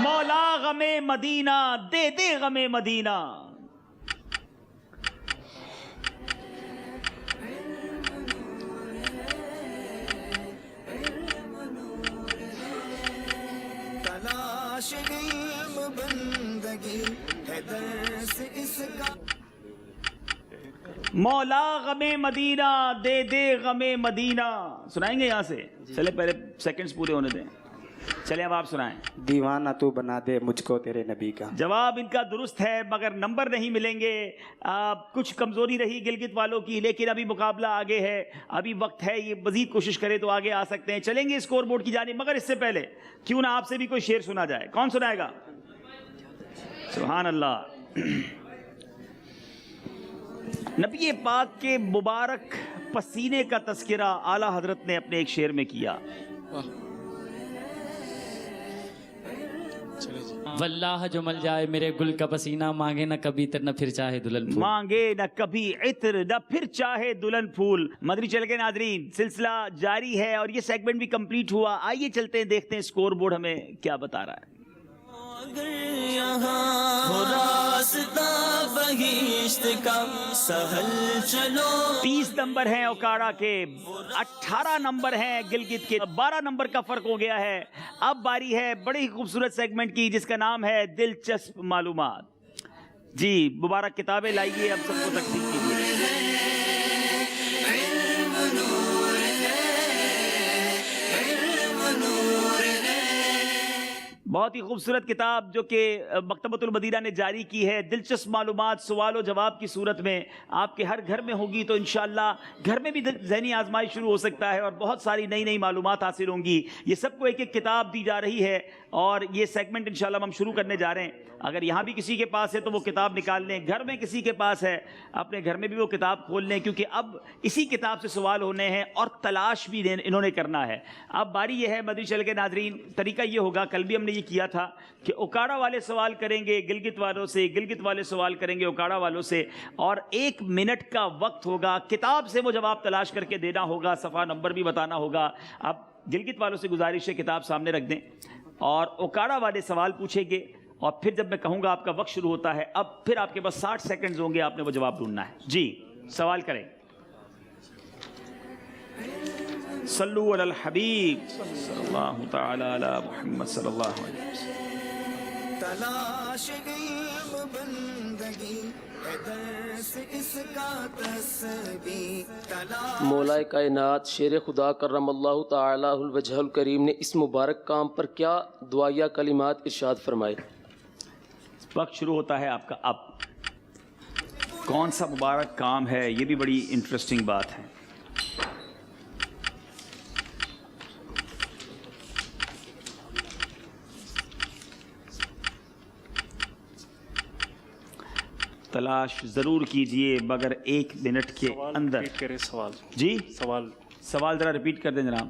مولا غم مدینہ دے دے غم مدینہ. مولا غم مدینہ دے دے غم مدینہ. سنائیں گے یہاں سے؟ چلے پہلے سیکنڈز پورے ہونے دیں. چلیں اب آپ سنائیں. دیوانہ تو بنا دے مجھ کو تیرے نبی کا. جواب ان کا درست ہے مگر نمبر نہیں ملیں گے. کچھ کمزوری رہی گلگت والوں کی، لیکن ابھی مقابلہ آگے ہے، ابھی وقت ہے، یہ مزید کوشش کرے تو آگے آ سکتے ہیں. چلیں گے اسکور بورڈ کی جانب، مگر اس سے پہلے کیوں نہ آپ سے بھی کوئی شعر سنا جائے. کون سنائے گا؟ سبحان اللہ. نبی پاک کے مبارک پسینے کا تذکرہ اعلیٰ حضرت نے اپنے ایک شعر میں کیا. واللہ جو مل جائے میرے گل کا پسینہ، مانگے نہ کبھی عطر نہ پھر چاہے دلہن پھول. مانگے نہ کبھی عطر نہ پھر چاہے دلہن پھول. مدنی چینل کے ناظرین، سلسلہ جاری ہے اور یہ سیگمنٹ بھی کمپلیٹ ہوا. آئیے چلتے ہیں، دیکھتے ہیں اسکور بورڈ ہمیں کیا بتا رہا ہے. 30 نمبر ہیں اوکاڑا کے، 18 نمبر ہیں گلگت کے، 12 نمبر کا فرق ہو گیا ہے. اب باری ہے بڑی ہی خوبصورت سیگمنٹ کی جس کا نام ہے دلچسپ معلومات. جی مبارک کتابیں لائیے، اب سب کو تقسیم کیجیے. بہت ہی خوبصورت کتاب جو کہ مکتبۃ المدینہ نے جاری کی ہے. دلچسپ معلومات سوال و جواب کی صورت میں آپ کے ہر گھر میں ہوگی، تو انشاءاللہ گھر میں بھی ذہنی آزمائش شروع ہو سکتا ہے اور بہت ساری نئی نئی معلومات حاصل ہوں گی. یہ سب کو ایک ایک کتاب دی جا رہی ہے اور یہ سیگمنٹ انشاءاللہ ہم شروع کرنے جا رہے ہیں. اگر یہاں بھی کسی کے پاس ہے تو وہ کتاب نکال لیں، گھر میں کسی کے پاس ہے اپنے گھر میں بھی وہ کتاب کھول لیں، کیونکہ اب اسی کتاب سے سوال ہونے ہیں اور تلاش بھی انہوں نے کرنا ہے. اب باری یہ ہے مدنی چینل کے ناظرین، طریقہ یہ ہوگا، کل بھی ہم نے یہ کیا تھا کہ اوکاڑا والے سوال کریں گے گلگت والوں سے، گلگت والے سوال کریں گے اوکاڑا والوں سے، اور 1 منٹ کا وقت ہوگا. کتاب سے وہ جواب تلاش کر کے دینا ہوگا، صفحہ نمبر بھی بتانا ہوگا. اب گلگت والوں سے گزارش ہے کتاب سامنے رکھ دیں اور اوکاڑا والے سوال پوچھیں گے، اور پھر جب میں کہوں گا آپ کا وقت شروع ہوتا ہے، اب پھر آپ کے پاس 60 سیکنڈز ہوں گے، آپ نے وہ جواب ڈھونڈنا ہے. جی سوال کریں. صلو علی الحبیب صلی اللہ تعالی علی محمد صلی اللہ علیہ وسلم. تلاش علم بندگی درس اس کا تسبیح. مولا کائنات شیر خدا کرم اللہ تعالی الوجہ الکریم نے اس مبارک کام پر کیا دعائیہ کلمات ارشاد فرمائے؟ وقت شروع ہوتا ہے آپ کا. اب کون سا مبارک کام ہے، یہ بھی بڑی انٹرسٹنگ بات ہے. تلاش ضرور کیجئے مگر 1 منٹ کے اندر. سوال جی سوال ذرا ریپیٹ کر دیں جناب.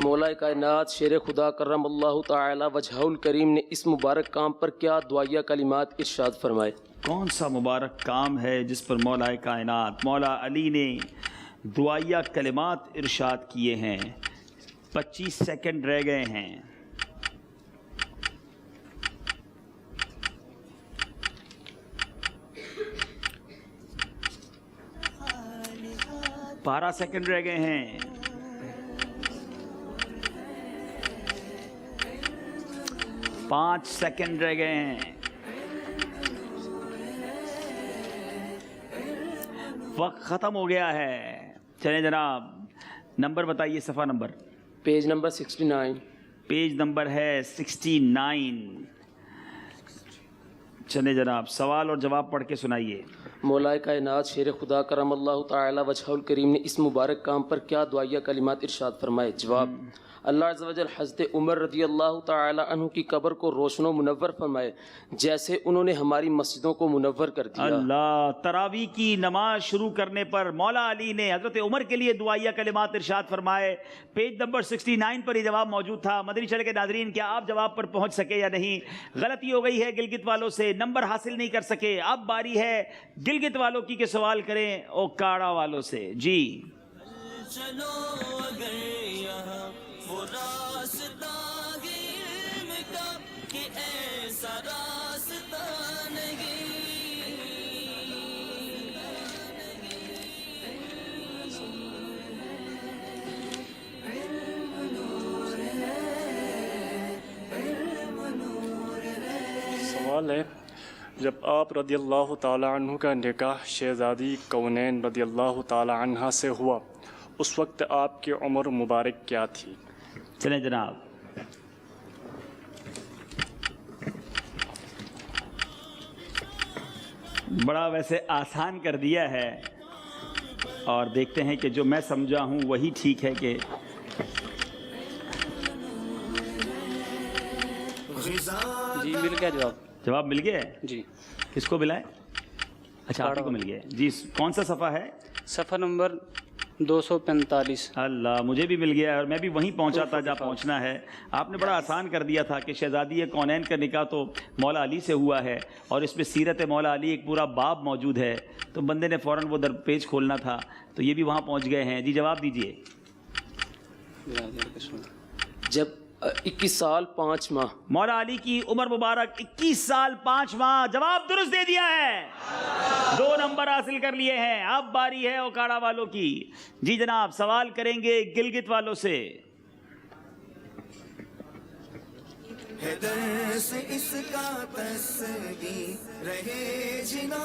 مولا کائنات شیر خدا کرم اللہ تعالی وجہ الکریم نے اس مبارک کام پر کیا دعائیہ کلمات ارشاد فرمائے؟ کون سا مبارک کام ہے جس پر مولا کائنات مولا علی نے دعائیہ کلمات ارشاد کیے ہیں؟ 25 سیکنڈ رہ گئے ہیں. بارہ سیکنڈ رہ گئے ہیں. 5 سیکنڈ رہ گئے ہیں. وقت ختم ہو گیا ہے. چلیں جناب نمبر بتائیے، صفحہ number. Page number 69. Page number ہے 69. چلیں جناب سوال اور جواب پڑھ کے سنائیے. مولا کائنات شیر خدا کرم اللہ تعالی وجہ الکریم نے اس مبارک کام پر کیا دعائیہ کلمات ارشاد فرمائے؟ جواب: اللہ عز و جل حضرت عمر رضی اللہ تعالی عنہ کی قبر کو روشن و منور فرمائے جیسے انہوں نے ہماری مسجدوں کو منور کر دیا۔ اللہ، تراویح کی نماز شروع کرنے پر مولا علی نے حضرت عمر کے لیے دعائیہ کلمات ارشاد فرمائے۔ پیج نمبر 69 پر یہ جواب موجود تھا۔ مدنی چینل کے ناظرین، کیا آپ جواب پر پہنچ سکے یا نہیں؟ غلطی ہو گئی ہے گلگت والوں سے، نمبر حاصل نہیں کر سکے۔ اب باری ہے گلگت والوں کی کہ سوال کریں اوکاڑا والوں سے۔ جی چلو اگر یہاں وہ راستہ علم کا کہ ایسا راستہ سوال ہے، جب آپ رضی اللہ تعالی عنہ کا نکاح شہزادی کونین رضی اللہ تعالی عنہ سے ہوا، اس وقت آپ کی عمر مبارک کیا تھی؟ چلیں جناب، بڑا ویسے آسان کر دیا ہے، اور دیکھتے ہیں کہ جو میں سمجھا ہوں وہی ٹھیک ہے کہ جی مل گیا جواب۔ جواب مل گیا ہے؟ جی۔ کس کو ملا ہے؟ اچھا آپ کو مل گیا ہے۔ جی کون سا صفحہ ہے؟ صفحہ نمبر 245۔ اللہ، مجھے بھی مل گیا ہے اور میں بھی وہیں پہنچا تھا جہاں پہنچنا ہے۔ آپ نے بڑا آسان کر دیا تھا کہ شہزادی کونین کا نکاح تو مولا علی سے ہوا ہے، اور اس میں سیرت مولا علی ایک پورا باب موجود ہے، تو بندے نے فوراً وہ پیج کھولنا تھا، تو یہ بھی وہاں پہنچ گئے ہیں۔ جی جواب دیجئے۔ جب 21 سال 5 ماہ۔ مولا علی کی عمر مبارک 21 سال 5 ماہ۔ جواب درست دے دیا ہے، 2 نمبر حاصل کر لیے ہیں۔ اب باری ہے اوکاڑا والوں کی۔ جی جناب، سوال کریں گے گلگت والوں سے۔ درس اس کا تصویر رہے جنا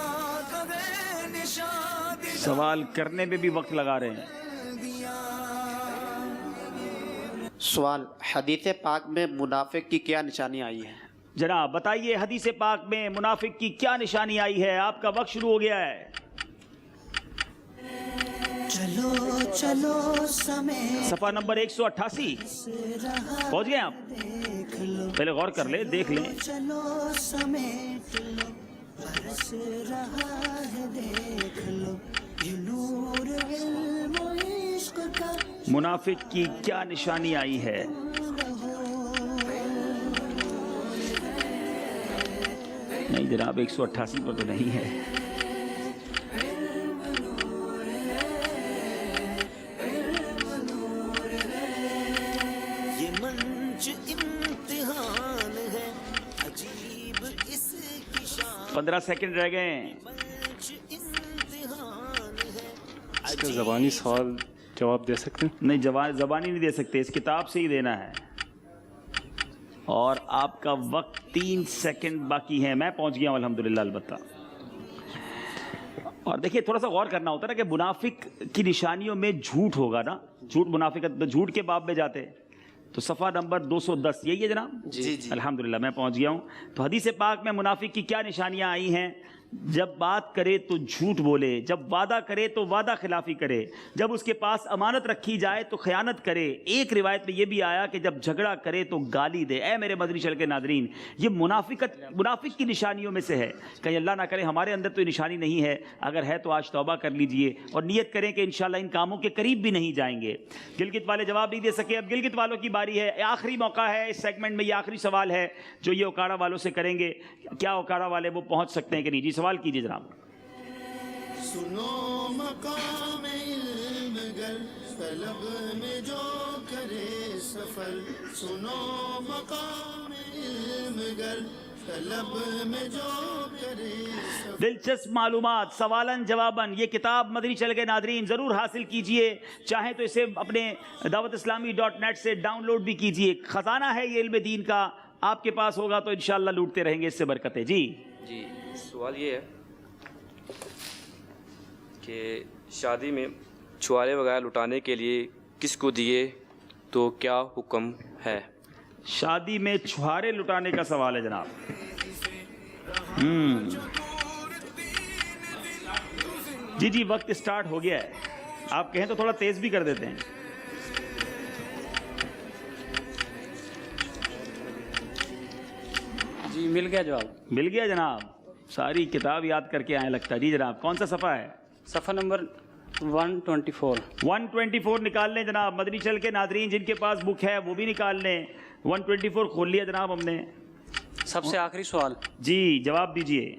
کبھی نشاد سوال کرنے میں بھی وقت لگا رہے ہیں۔ سوال: حدیث پاک میں منافق کی کیا نشانی آئی ہے؟ جناب بتائیے، حدیث پاک میں منافق کی کیا نشانی آئی ہے؟ آپ کا وقت شروع ہو گیا ہے۔ چلو چلو صفحہ نمبر 188 پہنچ گئے آپ؟ پہلے غور کر لیں، دیکھ لیں۔ چلو سمیٹ لو، برس رہا ہے دیکھ لو، یہ نور علم و عشق کا منافق کی کیا نشانی آئی ہے؟ نہیں جناب، 188 پر تو نہیں ہے۔ یہ منچ امتحان ہے عجیب اس کی شان، 15 سیکنڈ رہ گئے ہیں۔ اس کا زبانی سوال جواب دے سکتے ہیں؟ نہیں، زبانی نہیں دے سکتے، اس کتاب سے ہی دینا ہے، اور آپ کا وقت 3 سیکنڈ باقی ہے۔ میں پہنچ گیا ہوں الحمدللہ البتہ۔ اور دیکھیے، تھوڑا سا غور کرنا ہوتا ہے نا کہ منافق کی نشانیوں میں جھوٹ ہوگا نا، جھوٹ، منافقت، جھوٹ کے باب میں جاتے، تو صفحہ نمبر 210 یہی ہے جناب؟ جی۔ الحمدللہ میں پہنچ گیا ہوں۔ تو حدیث پاک میں منافق کی کیا نشانیاں آئی ہیں؟ جب بات کرے تو جھوٹ بولے، جب وعدہ کرے تو وعدہ خلافی کرے، جب اس کے پاس امانت رکھی جائے تو خیانت کرے۔ ایک روایت میں یہ بھی آیا کہ جب جھگڑا کرے تو گالی دے۔ اے میرے مدنی چینل کے ناظرین، یہ منافق کی نشانیوں میں سے ہے۔ کہیں اللہ نہ کرے ہمارے اندر تو یہ نشانی نہیں ہے، اگر ہے تو آج توبہ کر لیجئے اور نیت کریں کہ انشاءاللہ ان کاموں کے قریب بھی نہیں جائیں گے۔ گلگت والے جواب نہیں دے سکے، اب گلگت والوں کی باری ہے۔ آخری موقع ہے اس سیگمنٹ میں، یہ آخری سوال ہے جو یہ اوکاڑا والوں سے کریں گے۔ کیا اوکاڑا والے وہ پہنچ سکتے ہیں کہ نہیں؟ جی سوال کیجیے جناب۔ سنو مقام علم گر طلب میں جو کرے سفر، سنو مقام علم گر طلب میں جو کرے سفر۔ دلچسپ معلومات، سوالن جوابن، یہ کتاب مدنی چینل کے ناظرین ضرور حاصل کیجئے، چاہیں تو اسے اپنے dawatIslami.net سے ڈاؤن لوڈ بھی کیجئے۔ خزانہ ہے یہ علم دین کا، آپ کے پاس ہوگا تو انشاءاللہ لوٹتے رہیں گے اس سے برکتیں۔ جی سوال یہ ہے کہ شادی میں چھوارے وغیرہ لٹانے کے لیے کس کو دیے تو کیا حکم ہے؟ شادی میں چھوارے لٹانے کا سوال ہے جناب۔ جی جی وقت اسٹارٹ ہو گیا ہے، آپ کہیں تو تھوڑا تیز بھی کر دیتے ہیں. جی مل گیا جواب. مل گیا جناب، ساری کتاب یاد کر کے آئیں لگتا ہے. جی جناب کون سا صفحہ ہے؟ صفحہ نمبر 124. 124 نکال لیں جناب. مدنی چل کے ناظرین جن کے پاس بک ہے وہ بھی نکال لیں. 124 کھول لیا جناب ہم نے. سب سے آخری سوال. جی جواب دیجئے.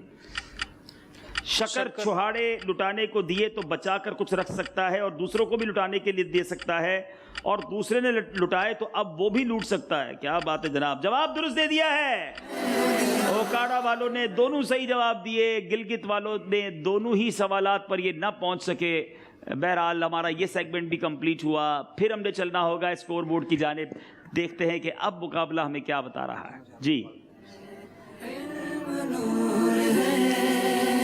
شکر چھہاڑے لٹانے کو دیے تو بچا کر کچھ رکھ سکتا ہے اور دوسروں کو بھی لٹانے کے لیے دے سکتا ہے، اور دوسرے نے لٹائے تو اب وہ بھی لوٹ سکتا ہے. کیا بات ہے جناب، جواب درست دے دیا ہے. اوکاڑا والوں نے دونوں صحیح جواب دیے، گلگت والوں نے دونوں ہی سوالات پر یہ نہ پہنچ سکے. بہرحال ہمارا یہ سیگمنٹ بھی کمپلیٹ ہوا. پھر ہم نے چلنا ہوگا اسکور بورڈ کی جانب. دیکھتے ہیں کہ اب مقابلہ ہمیں کیا بتا رہا ہے. جی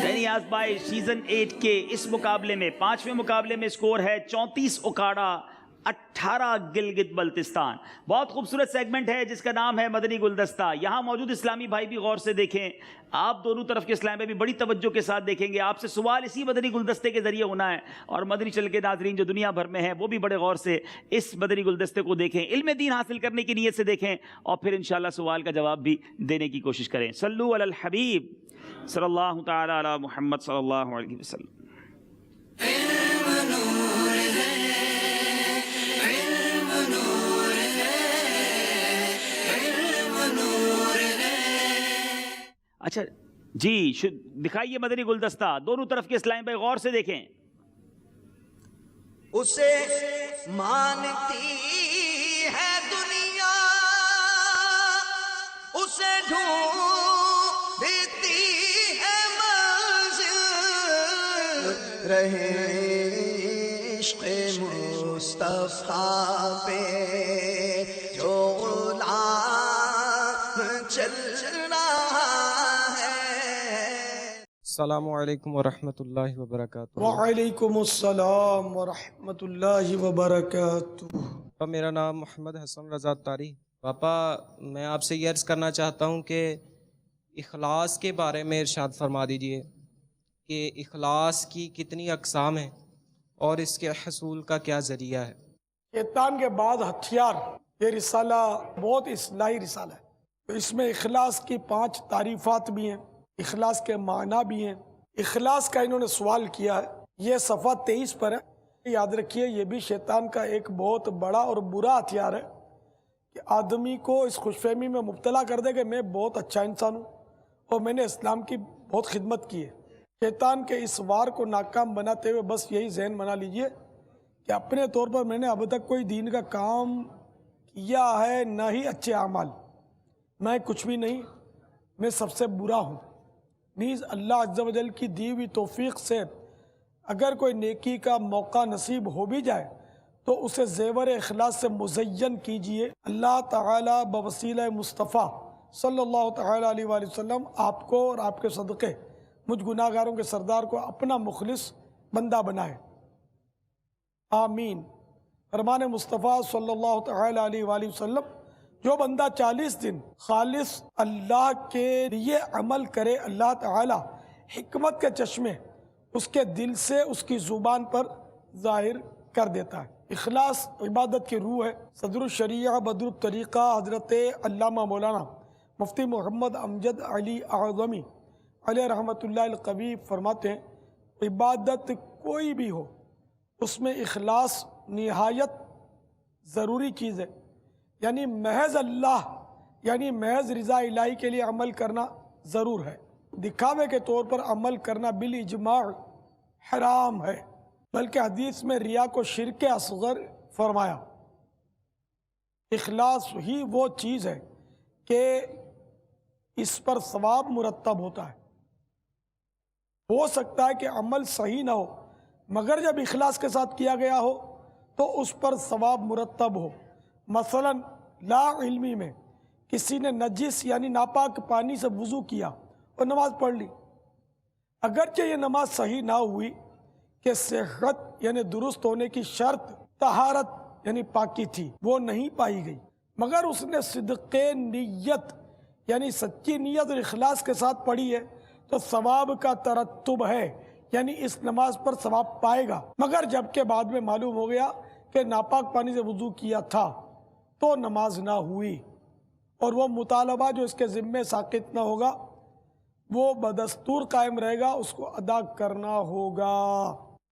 دینیاز بائی سیزن 8 کے اس مقابلے میں 5ویں مقابلے میں اسکور ہے 34 اوکاڑا 18 گلگت بلتستان. بہت خوبصورت سیگمنٹ ہے جس کا نام ہے مدنی گلدستہ. یہاں موجود اسلامی بھائی بھی غور سے دیکھیں. آپ دونوں طرف کے اسلام میں بھی بڑی توجہ کے ساتھ دیکھیں گے. آپ سے سوال اسی مدنی گلدستے کے ذریعے ہونا ہے، اور مدنی چل کے ناظرین جو دنیا بھر میں ہیں وہ بھی بڑے غور سے اس مدنی گلدستے کو دیکھیں، علم دین حاصل کرنے کی نیت سے دیکھیں، اور پھر انشاءاللہ سوال کا جواب بھی دینے کی کوشش کریں. صلو علی الحبیب صلی اللہ تعالی علی محمد صلی اللہ علیہ وسلم. اچھا جی دکھائیے مدنی گلدستہ. دونوں طرف کے اسلام بھائی غور سے دیکھیں. اسے مانتی ہے دنیا، اسے ڈھونڈتی ہے منزل، رہے عشق مصطفیٰ پہ جو غلام چل رہا ہے. السلام علیکم ورحمۃ اللہ وبرکاتہ. وعلیکم السلام ورحمۃ اللہ وبرکاتہ. میرا نام محمد حسن رضا تاری. پاپا میں آپ سے یہ عرض کرنا چاہتا ہوں کہ اخلاص کے بارے میں ارشاد فرما دیجئے کہ اخلاص کی کتنی اقسام ہیں اور اس کے حصول کا کیا ذریعہ ہے. شیطان کے بعد ہتھیار، یہ رسالہ بہت اصلاحی رسالہ ہے. تو اس میں اخلاص کی 5 تعریفات بھی ہیں، اخلاص کے معنی بھی ہیں. اخلاص کا انہوں نے سوال کیا ہے، یہ صفحہ 23 پر ہے. یاد رکھیے یہ بھی شیطان کا ایک بہت بڑا اور برا ہتھیار ہے کہ آدمی کو اس خوش فہمی میں مبتلا کر دے کہ میں بہت اچھا انسان ہوں اور میں نے اسلام کی بہت خدمت کی ہے. شیطان کے اس وار کو ناکام بناتے ہوئے بس یہی ذہن بنا لیجئے کہ اپنے طور پر میں نے اب تک کوئی دین کا کام کیا ہے، نہ ہی اچھے اعمال، میں کچھ بھی نہیں، میں سب سے برا ہوں. نیز اللہ عز و جل کی دی ہوئی توفیق سے اگر کوئی نیکی کا موقع نصیب ہو بھی جائے تو اسے زیور اخلاص سے مزین کیجئے. اللہ تعالیٰ بوسیلہ مصطفیٰ صلی اللہ تعالیٰ علیہ وآلہ وسلم آپ کو اور آپ کے صدقے مجھ گناہ گاروں کے سردار کو اپنا مخلص بندہ بنائے. آمین. فرمان مصطفیٰ صلی اللہ تعالیٰ علیہ وآلہ وسلم، جو بندہ 40 دن خالص اللہ کے لیے عمل کرے، اللہ تعالیٰ حکمت کے چشمے اس کے دل سے اس کی زبان پر ظاہر کر دیتا ہے. اخلاص عبادت کی روح ہے. صدر الشریعہ بدر الطریقہ حضرت علامہ مولانا مفتی محمد امجد علی اعظمی علیہ رحمۃ اللہ القوی فرماتے ہیں عبادت کوئی بھی ہو اس میں اخلاص نہایت ضروری چیز ہے. یعنی محض اللہ یعنی محض رضا الہی کے لیے عمل کرنا ضرور ہے. دکھاوے کے طور پر عمل کرنا بالاجماع حرام ہے، بلکہ حدیث میں ریا کو شرک اصغر فرمایا. اخلاص ہی وہ چیز ہے کہ اس پر ثواب مرتب ہوتا ہے. ہو سکتا ہے کہ عمل صحیح نہ ہو مگر جب اخلاص کے ساتھ کیا گیا ہو تو اس پر ثواب مرتب ہو. مثلا لا علمی میں کسی نے نجس یعنی ناپاک پانی سے وضو کیا اور نماز پڑھ لی، اگرچہ یہ نماز صحیح نہ ہوئی کہ صحت یعنی درست ہونے کی شرط طہارت یعنی پاکی تھی وہ نہیں پائی گئی، مگر اس نے صدق نیت یعنی سچی نیت اور اخلاص کے ساتھ پڑھی ہے تو ثواب کا ترتب ہے یعنی اس نماز پر ثواب پائے گا، مگر جب کہ بعد میں معلوم ہو گیا کہ ناپاک پانی سے وضو کیا تھا تو نماز نہ ہوئی، اور وہ مطالبہ جو اس کے ذمے ساقط نہ ہوگا وہ بدستور قائم رہے گا، اس کو ادا کرنا ہوگا۔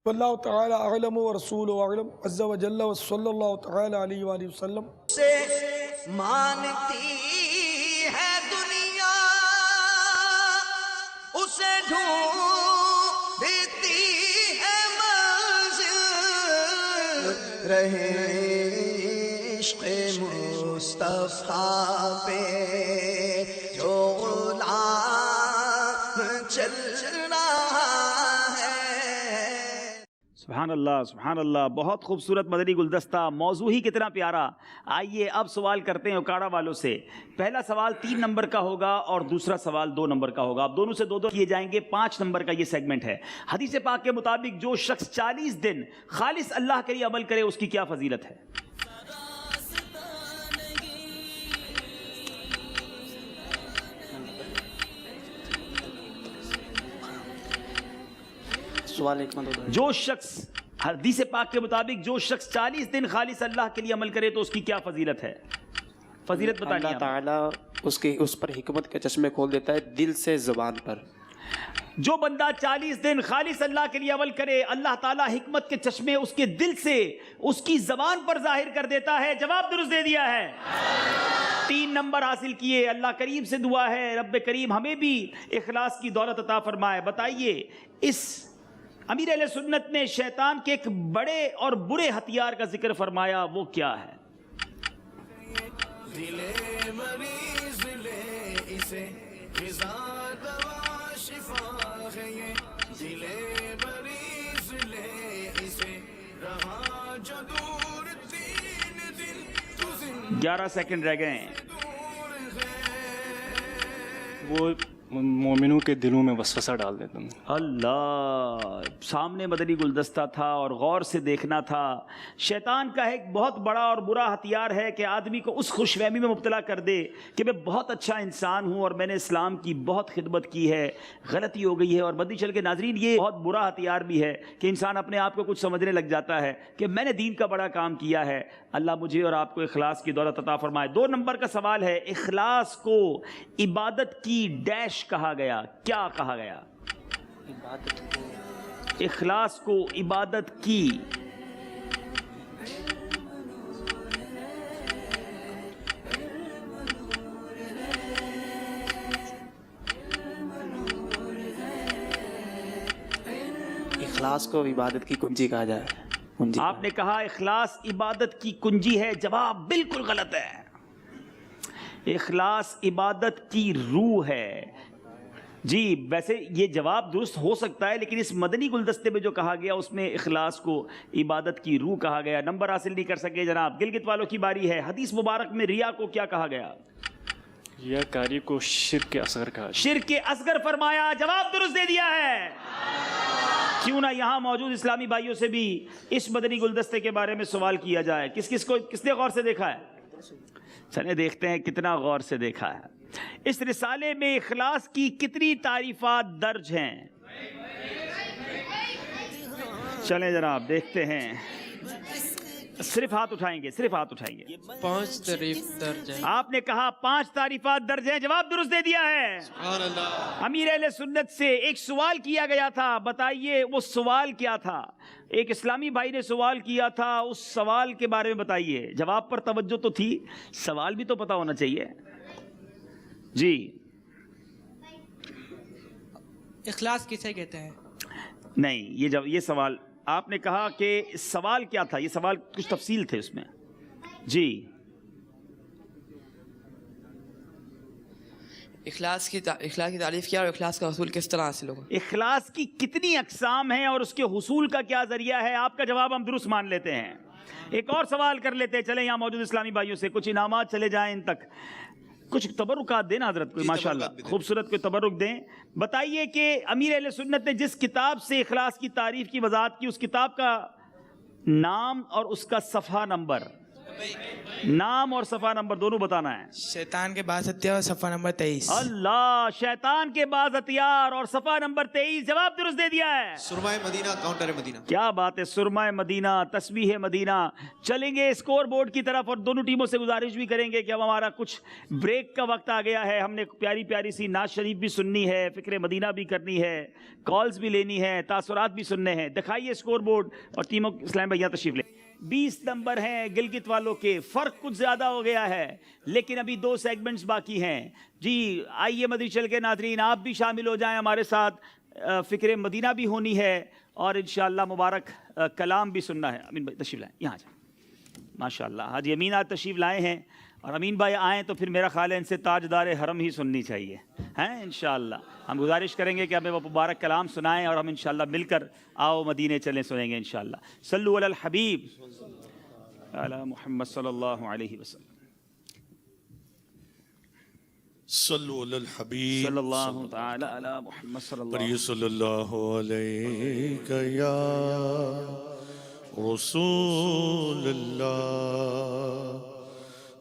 واللہ تعالی اعلم ورسولہ اعلم عز وجل وصلی اللہ تعالی علیہ وآلہ وسلم۔ سے مانتی ہے دنیا اسے ڈھونڈتی ہے منزل، رہے عشق مصطفیٰ پہ جو غلام چل رہا ہے۔ سبحان اللہ سبحان اللہ، بہت خوبصورت مدنی گلدستہ، موضوع ہی کتنا پیارا۔ آئیے اب سوال کرتے ہیں اوکاڑا والوں سے۔ پہلا سوال 3 نمبر کا ہوگا اور دوسرا سوال 2 نمبر کا ہوگا۔ اب دونوں سے 2 کیے جائیں گے۔ 5 نمبر کا یہ سیگمنٹ ہے۔ حدیث پاک کے مطابق جو شخص 40 دن خالص اللہ کے لیے عمل کرے اس کی کیا فضیلت ہے؟ سوال ایک مدد جو شخص حدیث پاک کے مطابق جو شخص 40 دن خالص اللہ کے لیے عمل کرے تو اس کی کیا فضیلت ہے؟ فضیلت بتائیے۔ اللہ تعالیٰ اس پر حکمت کے چشمے کھول دیتا ہے دل سے زبان پر۔ جو بندہ 40 دن خالص اللہ کے لیے عمل کرے اللہ تعالیٰ حکمت کے چشمے اس کے دل سے اس کی زبان پر ظاہر کر دیتا ہے۔ جواب درست دے دیا ہے، 3 نمبر حاصل کیے۔ اللہ کریم سے دعا ہے رب کریم ہمیں بھی اخلاص کی دولت عطا فرمائے۔ بتائیے اس امیر اہل سنت نے شیطان کے ایک بڑے اور برے ہتھیار کا ذکر فرمایا، وہ کیا ہے؟ گیارہ سیکنڈ رہ گئے ہیں۔ وہ مومنوں کے دلوں میں وسوسہ ڈال دیتا ہوں۔ اللہ، سامنے مدنی گلدستہ تھا اور غور سے دیکھنا تھا۔ شیطان کا ایک بہت بڑا اور برا ہتھیار ہے کہ آدمی کو اس خوش فہمی میں مبتلا کر دے کہ میں بہت اچھا انسان ہوں اور میں نے اسلام کی بہت خدمت کی ہے، غلطی ہو گئی ہے۔ اور مدنی چل کے ناظرین یہ بہت برا ہتھیار بھی ہے کہ انسان اپنے آپ کو کچھ سمجھنے لگ جاتا ہے کہ میں نے دین کا بڑا کام کیا ہے۔ اللہ مجھے اور آپ کو اخلاص کی دولت عطا فرمائے۔ 2 نمبر کا سوال ہے، اخلاص کو عبادت کی ڈیش کہا گیا، کیا کہا گیا؟ اخلاص کو عبادت کی اخلاص کو عبادت کی کنجی کہا جائے۔ آپ نے کہا اخلاص عبادت کی کنجی ہے، جواب بالکل غلط ہے۔ اخلاص عبادت کی روح ہے۔ جی ویسے یہ جواب درست ہو سکتا ہے، لیکن اس مدنی گلدستے میں جو کہا گیا اس میں اخلاص کو عبادت کی روح کہا گیا۔ نمبر حاصل نہیں کر سکے جناب۔ گلگت والوں کی باری ہے۔ حدیث مبارک میں ریا کو کیا کہا گیا؟ ریاکاری کو شرک اصغر کہا گیا۔ شرک اصغر فرمایا، جواب درست دے دیا ہے۔ کیوں نہ یہاں موجود اسلامی بھائیوں سے بھی اس مدنی گلدستے کے بارے میں سوال کیا جائے۔ کس نے غور سے دیکھا ہے؟ چلیں دیکھتے ہیں کتنا غور سے دیکھا ہے۔ اس رسالے میں اخلاص کی کتنی تعریفات درج ہیں؟ چلیں جناب دیکھتے ہیں۔ صرف ہاتھ اٹھائیں گے، صرف ہاتھ اٹھائیں گے۔ 5 تعریف درج ہیں۔ آپ نے کہا 5 تعریفات درج ہیں، جواب درست دے دیا ہے۔ سبحان اللہ۔ امیر اہل سنت سے ایک سوال کیا گیا تھا، بتائیے وہ سوال کیا تھا؟ ایک اسلامی بھائی نے سوال کیا تھا، اس سوال کے بارے میں بتائیے۔ جواب پر توجہ تو تھی، سوال بھی تو پتا ہونا چاہیے۔ جی اخلاص کسے کہتے ہیں؟ نہیں، یہ سوال آپ نے کہا کہ سوال کیا تھا، یہ سوال کچھ تفصیل تھے اس میں۔ جی اخلاص کی تعریف کیا اور اخلاص کا حصول کس طرح حاصل ہوگا؟ اخلاص کی کتنی اقسام ہیں اور اس کے حصول کا کیا ذریعہ ہے؟ آپ کا جواب ہم درست مان لیتے ہیں۔ ایک اور سوال کر لیتے ہیں، چلیں یہاں موجود اسلامی بھائیوں سے کچھ انعامات چلے جائیں ان تک، کچھ تبرکات دیں حضرت کوئی ماشاءاللہ خوبصورت کوئی تبرک دیں۔ بتائیے کہ امیر اہل سنت نے جس کتاب سے اخلاص کی تعریف کی وضاحت کی، اس کتاب کا نام اور اس کا صفحہ نمبر۔ نام اور صفحہ نمبر دونوں بتانا ہے. شیطان کے بعض ہتھیار اور صفحہ نمبر 23. اللہ، شیطان کے بعض ہتھیار اور صفحہ نمبر 23 جواب درست دے دیا ہے. سرمائے مدینہ، کاؤنٹر مدینہ. کیا بات ہے، سرمائے مدینہ، تسبیح مدینہ. چلیں گے اسکور بورڈ کی طرف اور دونوں ٹیموں سے گزارش بھی کریں گے کہ اب ہمارا کچھ بریک کا وقت آ گیا ہے. ہم نے پیاری پیاری سی نعت شریف بھی سننی ہے، فکر مدینہ بھی کرنی ہے، کالز بھی لینی ہے، تاثرات بھی سننے ہیں. دکھائیے اسکور بورڈ اور ٹیموں اسلام بھیا تشریف لیں. 20 نمبر ہیں گلگت والوں کے، فرق کچھ زیادہ ہو گیا ہے لیکن ابھی 2 سیگمنٹس باقی ہیں. جی آئیے مدنی چل کے ناظرین آپ بھی شامل ہو جائیں ہمارے ساتھ. فکر مدینہ بھی ہونی ہے اور انشاءاللہ مبارک کلام بھی سننا ہے. امین بھائی تشریف لائیں، یہاں جائیں. ماشاءاللہ حاجی امین آج تشریف لائے ہیں اور امین بھائی آئیں تو پھر میرا خیال ہے ان سے تاجدار حرم ہی سننی چاہیے ہیں. انشاءاللہ ہم گزارش کریں گے کہ ہمیں وہ مبارک کلام سنائیں اور ہم انشاءاللہ مل کر آؤ مدینے چلیں سنیں گے انشاءاللہ. صلو علی الحبیب علی محمد صلی اللہ علیہ وسلم. صلو علی الحبیب صلی اللہ تعالی علی محمد صلی اللہ صلی اللہ علیہ یا رسول اللہ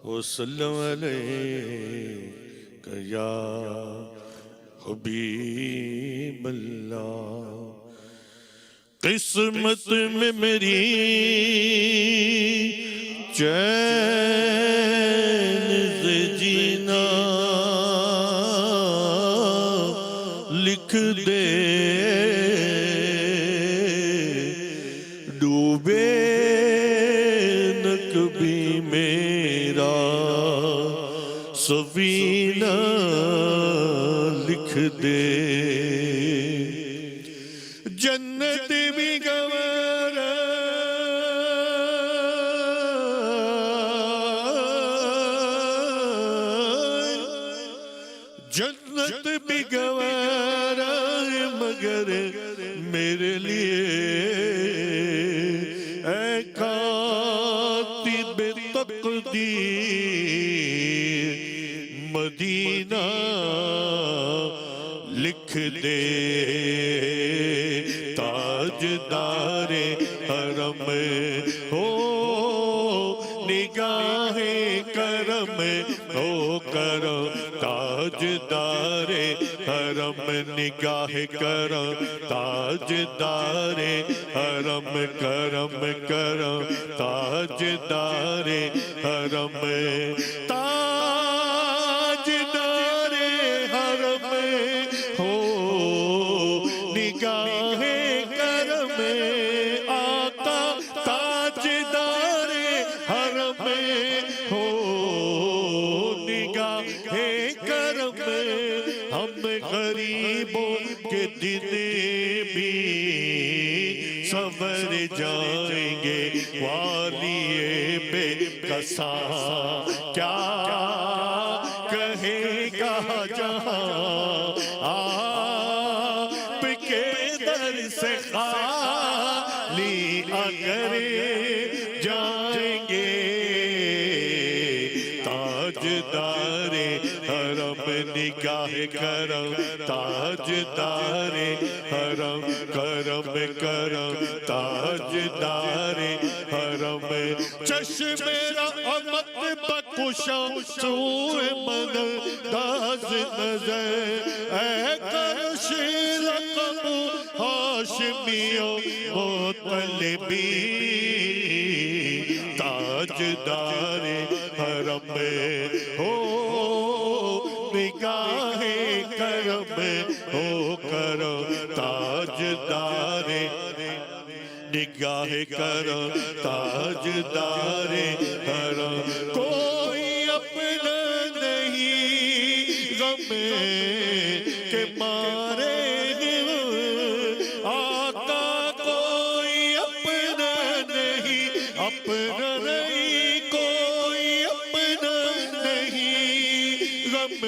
وسلم علیہ یا حبیب اللہ. قسمت میں میری چین سے جینا لکھ دے، ڈوبے نہ کبھی میرا سفینہ لکھ دے. جنت بھی گوارا جنت بھی گوارا مگر میرے لیے اے کاتب تقدیر مدینہ لکھ دے. تاجدار حرم ہو نگاہ کرم ہو کرم، تاجدار حرم نگاہ کرم، تاجدار حرم کرم کرم، تاجدار حرم، تاجدار حرم ہو نگاہ کرم، آقا تاجدار حرم ہو نگاہ کرم. ہم غریبوں کے دن بھی سنور جائیں گے، والی بے کسا کیا کہے گا جہاں آپ کے در سے خالی اگر جائیں گے. تاجدار حرم نگاہ کرم، تاجدار حرم کرم کرم، تاجدار حرم. چشم رحمت بخشاں سوئے من داز نظر، اے کرش رقم ہاشمیوں مطلبی. تاجدار حرم ہو نگاہ کرم ہو کرم، تاجدار نگاہ کرم، تاجدار حرم. کوئی اپنا نہیں غم کے مارے آقا، کوئی اپنا نہیں، اپنا نہیں، کوئی اپنا نہیں غم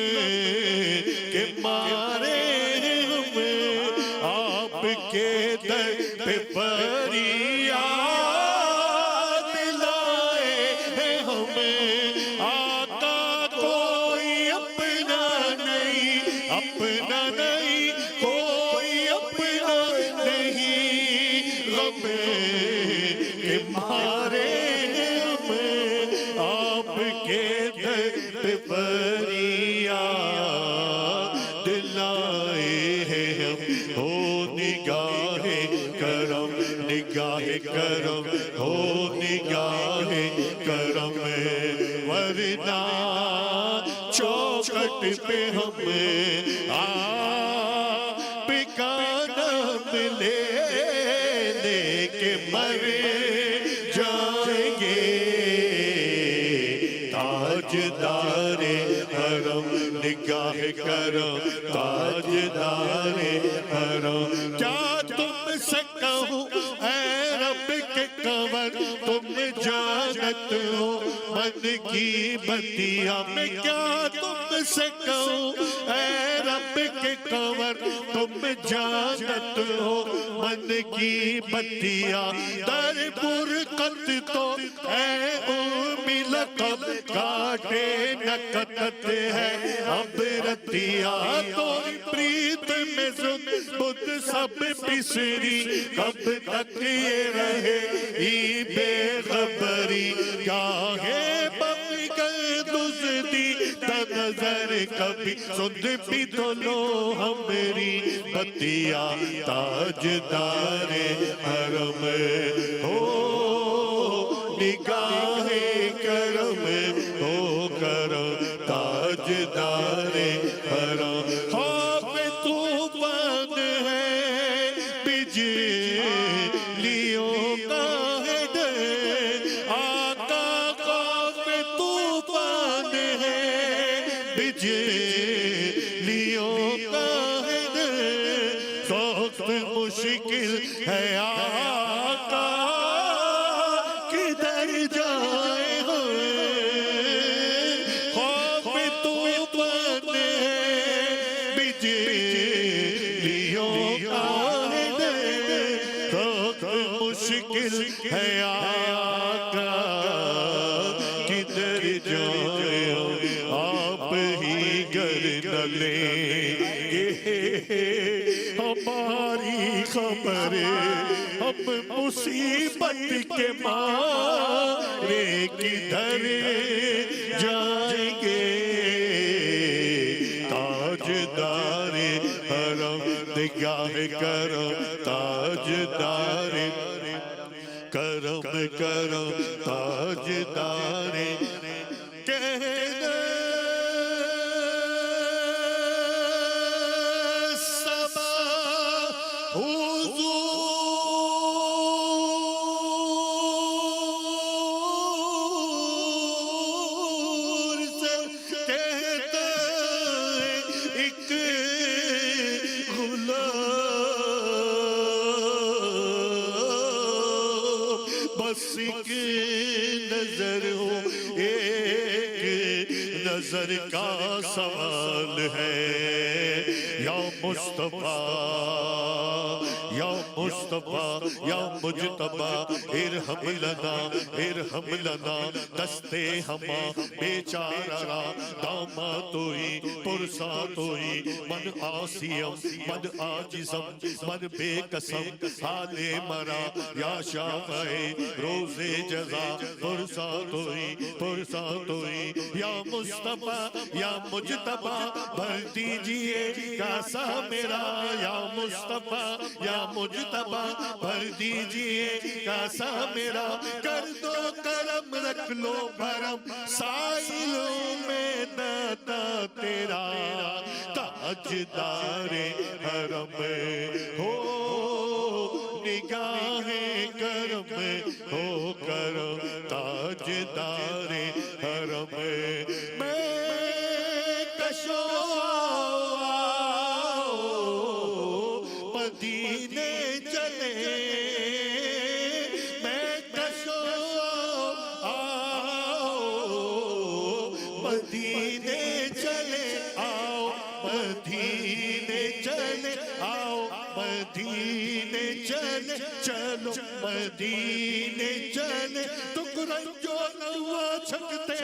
کے مارے ہم آپ کے در پہ فریاد لائے ہیں. ہمیں آقا کوئی اپنا نہیں، اپنا نہیں، کوئی اپنا نہیں غم کے مارے ہم پہ فریاد لائے ہیں ہم، ہو نگاہ کرم، نگاہ کرم، ہو نگاہ کرم، ورنہ چوکھٹ پہ ہم آپ کا نام لینے کے مر جائیں گے، تاجدار حرم نگاہ کرم، تاجدار حرم، کیا تم سے کہوں اے رب کے کنور، تم جانت ہو من کی بتیاں، میں کیا تم سے کہوں اے رب کے کنور، تم جانت ہو من کی بتیاں، در برکت تو اے امی لقب کاٹے نہ کٹتے ہیں اب رتیاں، تو پریت میں بدھ سب بسری، کب تک یہ رہے ای بے خبری، کیا ہے بغیر دزدی نظر کبھی سن بھی تو لو ہمری بتیاں، تاجدار حرم ہو نگاہ کرم، ہو کرم تاجدار حرم، خوف طوفان ہے بجلیوں کا ہے ڈر، آقا خوف طوفان ہے بجلیوں کا ہے ڈر، سخت مشکل ہے آقا کدھر جائے ہوئے، خوف طوفان ہے بجلیوں کا ہے ڈر، سخت مشکل ہے آقا کدھر جائے، آپ ہی گر نہ لیں گے ہماری خبر، ہم مصیبت کے مارے کدھر جائیں گے، تاجدار حرم نگاہ کرم، تاجدار کرم کرم تاجدار کہنا سبا حضور سے کہتا ہے ایک غلام، بس ایک نظر ہو، ایک نظر کا سوال ہے، یا مصطفیٰ یا مصطفیٰ یا مجتبیٰ، ارحم لنا ارحم لنا، دستے ہما بیچارہ را، داما توئی پرسا توئی، من آسیم من آجزم من بے قسم، حال مرا یا شافع روز جزا، پرسا توئی یا مصطفیٰ یا مجتبیٰ، بھر دیجئے کاسا میرا، یا مصطفیٰ یا مجتبیٰ، بھر دیجئے کاسا میرا، کر دو کرم رکھ لو بھرم، سائلوں میں داتا تیرا، تاجدار حرم ہو نگاہ کرم، ہو کرم تاجدار حرم، میں کشو مدینے چلے، میں کشو مدینے چلے آؤ، مدینے چلے آؤ، مدینے چلے چلو مدینے چلے ٹکڑے جو نوا چھکتے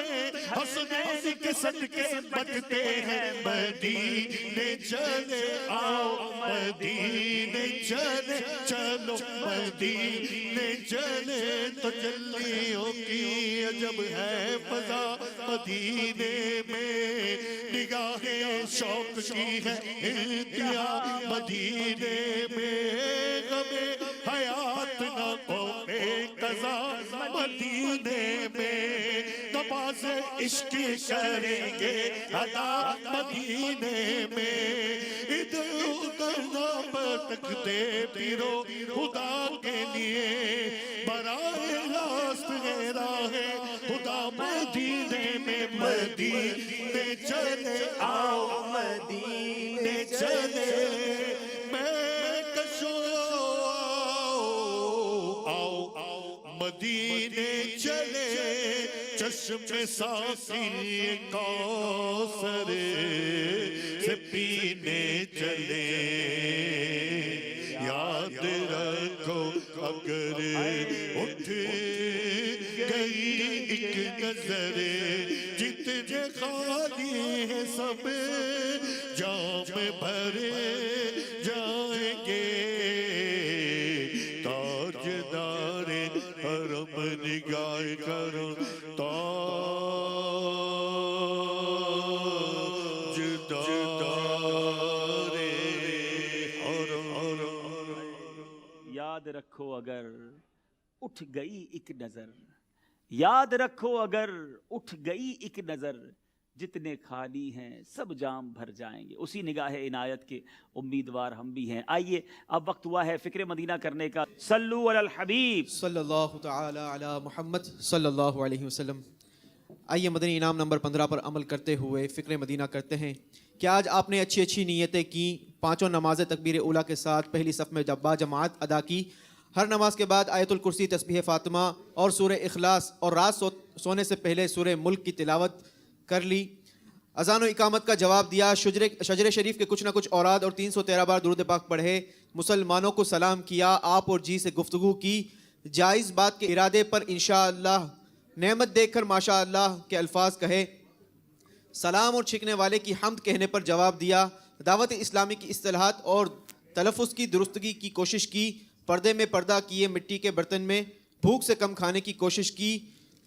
حسنین کے صدقے بچتے ہیں مدینے چلے آؤ مدینے چلے چلو مدینے چلے تجلیوں کی عجب ہے فضا مدینے میں نگاہ شوق کی ہے انتہا مدینے میں غم حیات نہ قوم قضا مدینے میں نماز عشق کریں گے ادا مدینے میں ادھر ادھر نہ بھٹکتے پھرو خدا کے لیے براہ راست ہے راہ خدا مدینے میں مدینے چلے آؤ مدینے چلے میں کشو آؤ مدینے چلے چشم ساقی کوثر سے پینے چلے یاد رکھو اگر اٹھ گئی ایک نظر جتنے خالی ہیں سب جام بھر جائیں گے تاجدار حرم نگاہ کرو تاجدار حرم یاد رکھو اگر اٹھ گئی ایک نظر یاد رکھو اگر اٹھ گئی ایک نظر جتنے خالی ہیں سب جام بھر جائیں گے. اسی نگاہ عنایت کے امیدوار ہم بھی ہیں. آئیے اب وقت ہوا ہے فکر مدینہ کرنے کا. صلو علی الحبیب صلی اللہ تعالی علی محمد صلی اللہ علیہ وسلم. آئیے مدنی انعام نمبر 15 پر عمل کرتے ہوئے فکر مدینہ کرتے ہیں کہ آج آپ نے اچھی اچھی نیتیں کی, پانچوں نمازیں تکبیر اولیٰ کے ساتھ پہلی صف میں با جماعت ادا کی, ہر نماز کے بعد آیت الکرسی تسبیح فاطمہ اور سورہ اخلاص اور رات سونے سے پہلے سورہ ملک کی تلاوت کر لی, اذان و اقامت کا جواب دیا, شجر شریف کے کچھ نہ کچھ اوراد اور 313 بار درود پاک پڑھے, مسلمانوں کو سلام کیا, آپ اور جی سے گفتگو کی, جائز بات کے ارادے پر انشاءاللہ نعمت دیکھ کر ماشاءاللہ کے الفاظ کہے, سلام اور چھکنے والے کی حمد کہنے پر جواب دیا, دعوت اسلامی کی اصطلاحات اور تلفظ کی درستگی کی کوشش کی, پردے میں پردہ کیے, مٹی کے برتن میں بھوک سے کم کھانے کی کوشش کی,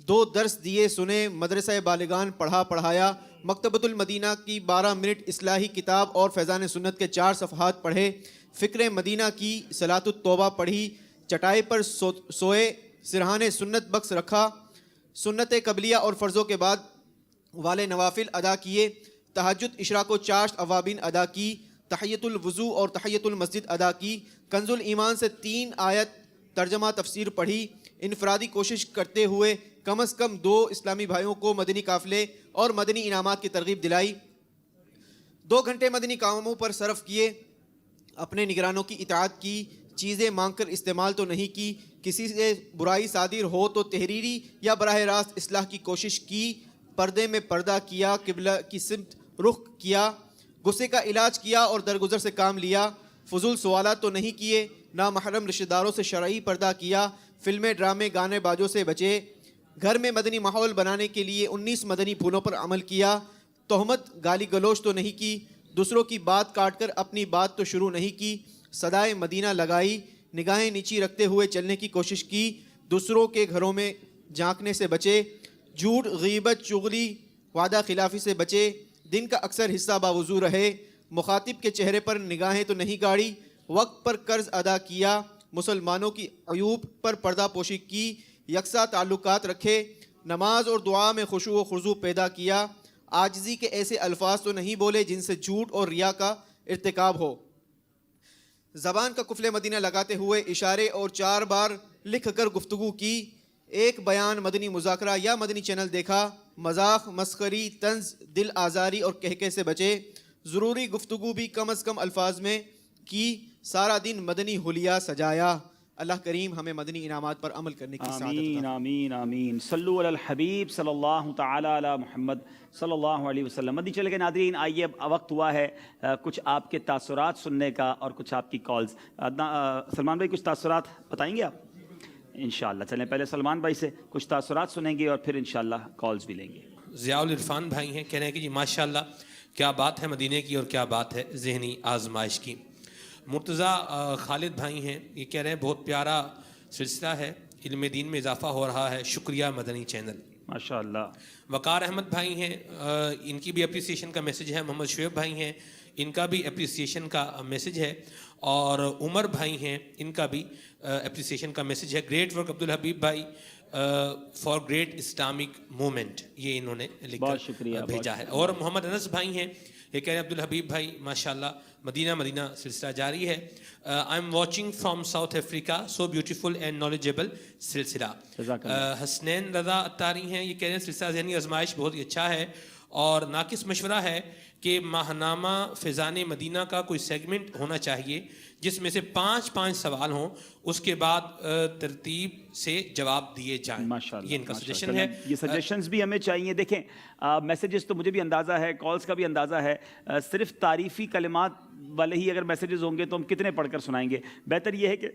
2 درس دیے سنے, مدرسہ بالغان پڑھایا, مکتبۃ المدینہ کی 12 منٹ اصلاحی کتاب اور فیضان سنت کے 4 صفحات پڑھے, فکر مدینہ کی صلاۃ التوبہ پڑھی, چٹائی پر سوئے, سرحان سنت بخش رکھا, سنت قبلیہ اور فرضوں کے بعد والے نوافل ادا کیے, تہجد اشراق و چاشت اوابین ادا کی, تحیۃ الوضو اور تحیۃ المسجد ادا کی, کنز الایمان سے 3 آیت ترجمہ تفسیر پڑھی, انفرادی کوشش کرتے ہوئے کم از کم 2 اسلامی بھائیوں کو مدنی قافلے اور مدنی انعامات کی ترغیب دلائی, 2 گھنٹے مدنی کاموں پر صرف کیے, اپنے نگرانوں کی اطاعت کی, چیزیں مانگ کر استعمال تو نہیں کی, کسی سے برائی صادر ہو تو تحریری یا براہ راست اصلاح کی کوشش کی, پردے میں پردہ کیا, قبلہ کی سمت رخ کیا, غصے کا علاج کیا اور درگزر سے کام لیا, فضول سوالات تو نہیں کیے, نامحرم رشتہ داروں سے شرعی پردہ کیا, فلمیں ڈرامے گانے باجوں سے بچے, گھر میں مدنی ماحول بنانے کے لیے 19 مدنی پھولوں پر عمل کیا, تہمت گالی گلوچ تو نہیں کی, دوسروں کی بات کاٹ کر اپنی بات تو شروع نہیں کی, صدائے مدینہ لگائی, نگاہیں نیچی رکھتے ہوئے چلنے کی کوشش کی, دوسروں کے گھروں میں جھانکنے سے بچے, جھوٹ غیبت چغلی وعدہ خلافی سے بچے, دن کا اکثر حصہ باوضو رہے, مخاطب کے چہرے پر نگاہیں تو نہیں گاڑی, وقت پر قرض ادا کیا, مسلمانوں کی عیوب پر پردہ پوشی کی, یکساں تعلقات رکھے, نماز اور دعا میں خشوع و خضوع پیدا کیا, عاجزی کے ایسے الفاظ تو نہیں بولے جن سے جھوٹ اور ریا کا ارتکاب ہو, زبان کا قفل مدینہ لگاتے ہوئے اشارے اور 4 بار لکھ کر گفتگو کی, ایک بیان مدنی مذاکرہ یا مدنی چینل دیکھا, مذاق مسخری طنز دل آزاری اور کہکے سے بچے, ضروری گفتگو بھی کم از کم الفاظ میں کی, سارا دن مدنی حلیہ سجایا, اللہ کریم ہمیں مدنی انعامات پر عمل کرنے کی سعادت آمین عطا آمین آمین صلو علی الحبیب صلی اللہ تعالی علی محمد صلی اللہ علیہ وسلم۔ مدنی چینل کے ناظرین، آئیے اب وقت ہوا ہے کچھ آپ کے تاثرات سننے کا اور کچھ آپ کی کالز۔ سلمان بھائی کچھ تاثرات بتائیں گے آپ؟ انشاءاللہ چلیں پہلے سلمان بھائی سے کچھ تاثرات سنیں گے اور پھر انشاءاللہ کالز بھی لیں گے۔ ضیاء العرفان بھائی ہیں، کہہ رہے ہیں کہ جی ماشاءاللہ کیا بات ہے مدینے کی اور کیا بات ہے ذہنی آزمائش کی۔ مرتضیٰ خالد بھائی ہیں، یہ کہہ رہے ہیں بہت پیارا سلسلہ ہے، علم دین میں اضافہ ہو رہا ہے، شکریہ مدنی چینل۔ ماشاءاللہ۔ وقار احمد بھائی ہیں، ان کی بھی اپریسیشن کا میسج ہے۔ محمد شعیب بھائی ہیں، ان کا بھی اپریسیشن کا میسج ہے۔ اور عمر بھائی ہیں، ان کا بھی اپریسیشن کا میسج ہے۔ گریٹ ورک عبدالحبیب بھائی فار گریٹ اسلامک مومنٹ، یہ انہوں نے لکھ کر بھیجا ہے۔ اور محمد انس بھائی ہیں، یہ کہہ رہے ہیں عبدالحبیب بھائی ماشاءاللہ مدینہ مدینہ سلسلہ جاری ہے۔ I am watching from South Africa, so beautiful and knowledgeable سلسلہ۔ حسنین رضا اتاری ہیں، یہ کہہ رہے ہیں سلسلہ ذہنی آزمائش بہت ہی اچھا ہے اور ناقص مشورہ ہے کہ ماہنامہ فیضان مدینہ کا کوئی سیگمنٹ ہونا چاہیے جس میں سے 5 سوال ہوں، اس کے بعد ترتیب سے جواب دیے جائیں۔ یہ ان کا سجیشن ہے۔ یہ سجیشنز بھی ہمیں چاہیے۔ دیکھیں میسیجز تو مجھے بھی اندازہ ہے، کالز کا بھی اندازہ ہے، صرف تعریفی کلمات والے ہی اگر میسیجز ہوں گے تو ہم کتنے پڑھ کر سنائیں گے۔ بہتر یہ ہے کہ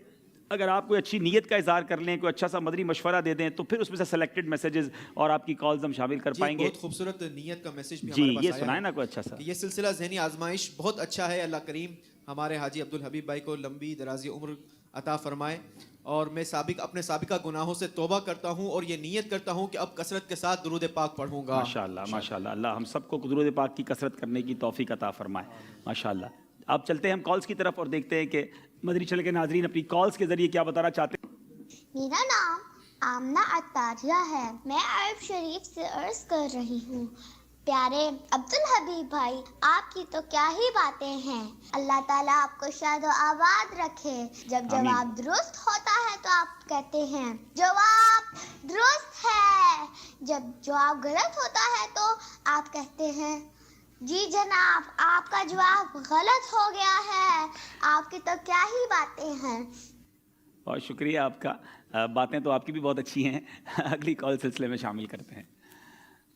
اگر آپ کوئی اچھی نیت کا اظہار کر لیں، کوئی اچھا سا مدنی مشورہ دے دیں تو پھر اس میں سے سلیکٹڈ میسیجز اور آپ کی کالز ہم شامل کر پائیں گے۔ بہت خوبصورت نیت کا میسج بھی جی ہمارے پاس یہ آیا سنائیں ہے نا کوئی اچھا سا۔ یہ سلسلہ ذہنی آزمائش بہت اچھا ہے، اللہ کریم ہمارے حاجی عبدالحبیب بھائی کو لمبی درازی عمر عطا فرمائے۔ اور میں اپنے سابقہ گناہوں سے توبہ کرتا ہوں اور یہ نیت کرتا ہوں کہ اب کثرت کے ساتھ درود پاک پڑھوں گا۔ ماشاءاللہ ماشاءاللہ، اللہ ہم سب کو درود پاک کی کثرت کرنے کی توفیق عطا فرمائے۔ ماشاءاللہ۔ اب چلتے ہیں ہم کالز کی طرف اور دیکھتے ہیں کہ مدنی چینل کے ناظرین اپنی کالز کے ذریعے کیا بتانا چاہتے ہیں۔ میرا نام آمنہ عطاریہ ہے، میں عرب شریف سے عرض کر رہی ہوں۔ پیارے عبدالحبیب بھائی، آپ کی تو کیا ہی باتیں ہیں، اللہ تعالیٰ آپ کو شاد و آباد رکھے۔ جب جواب درست ہوتا ہے تو آپ کہتے ہیں جواب درست ہے، جب جواب غلط ہوتا ہے تو آپ کہتے ہیں جی جناب آپ کا جواب غلط ہو گیا ہے۔ آپ کی تو کیا ہی باتیں ہیں۔ بہت شکریہ آپ کا، باتیں تو آپ کی بھی بہت اچھی ہیں۔ اگلی کال سلسلے میں شامل کرتے ہیں۔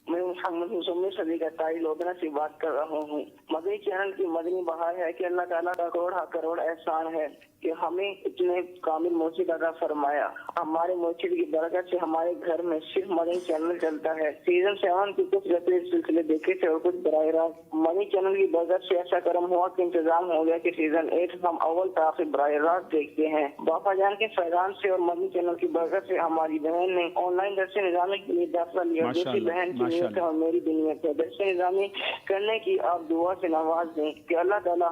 میں محمد مصمم صدیق عطاری لودھنا سے بات کر رہا ہوں۔ مدنی چینل کی مدنی بہار ہے کہ اللہ تعالیٰ کا کروڑ احسان ہے کہ ہمیں اتنے کامل مرشد عطا فرمایا۔ ہمارے مرشد کی برکت سے ہمارے گھر میں صرف مدنی چینل چلتا ہے۔ سیزن 7 کے کچھ رپیٹ سلسلے دیکھے تھے اور کچھ براہ راست مدنی چینل کی برکت سے ایسا کرم ہوا کہ انتظام ہو گیا کہ سیزن 8 ہم اول تا آخر براہ راست دیکھتے ہیں۔ باپا جان کے فیضان سے اور مدنی چینل کی برکت سے ہماری بہن نے آن لائن درس نظامی کے لیے داخلہ لیا۔ دوسری بہن کی نیت ہے اور میری بھی نیت ہے درس نظامی کرنے کی۔ آپ دعا سے نواز دیں کہ اللہ تعالیٰ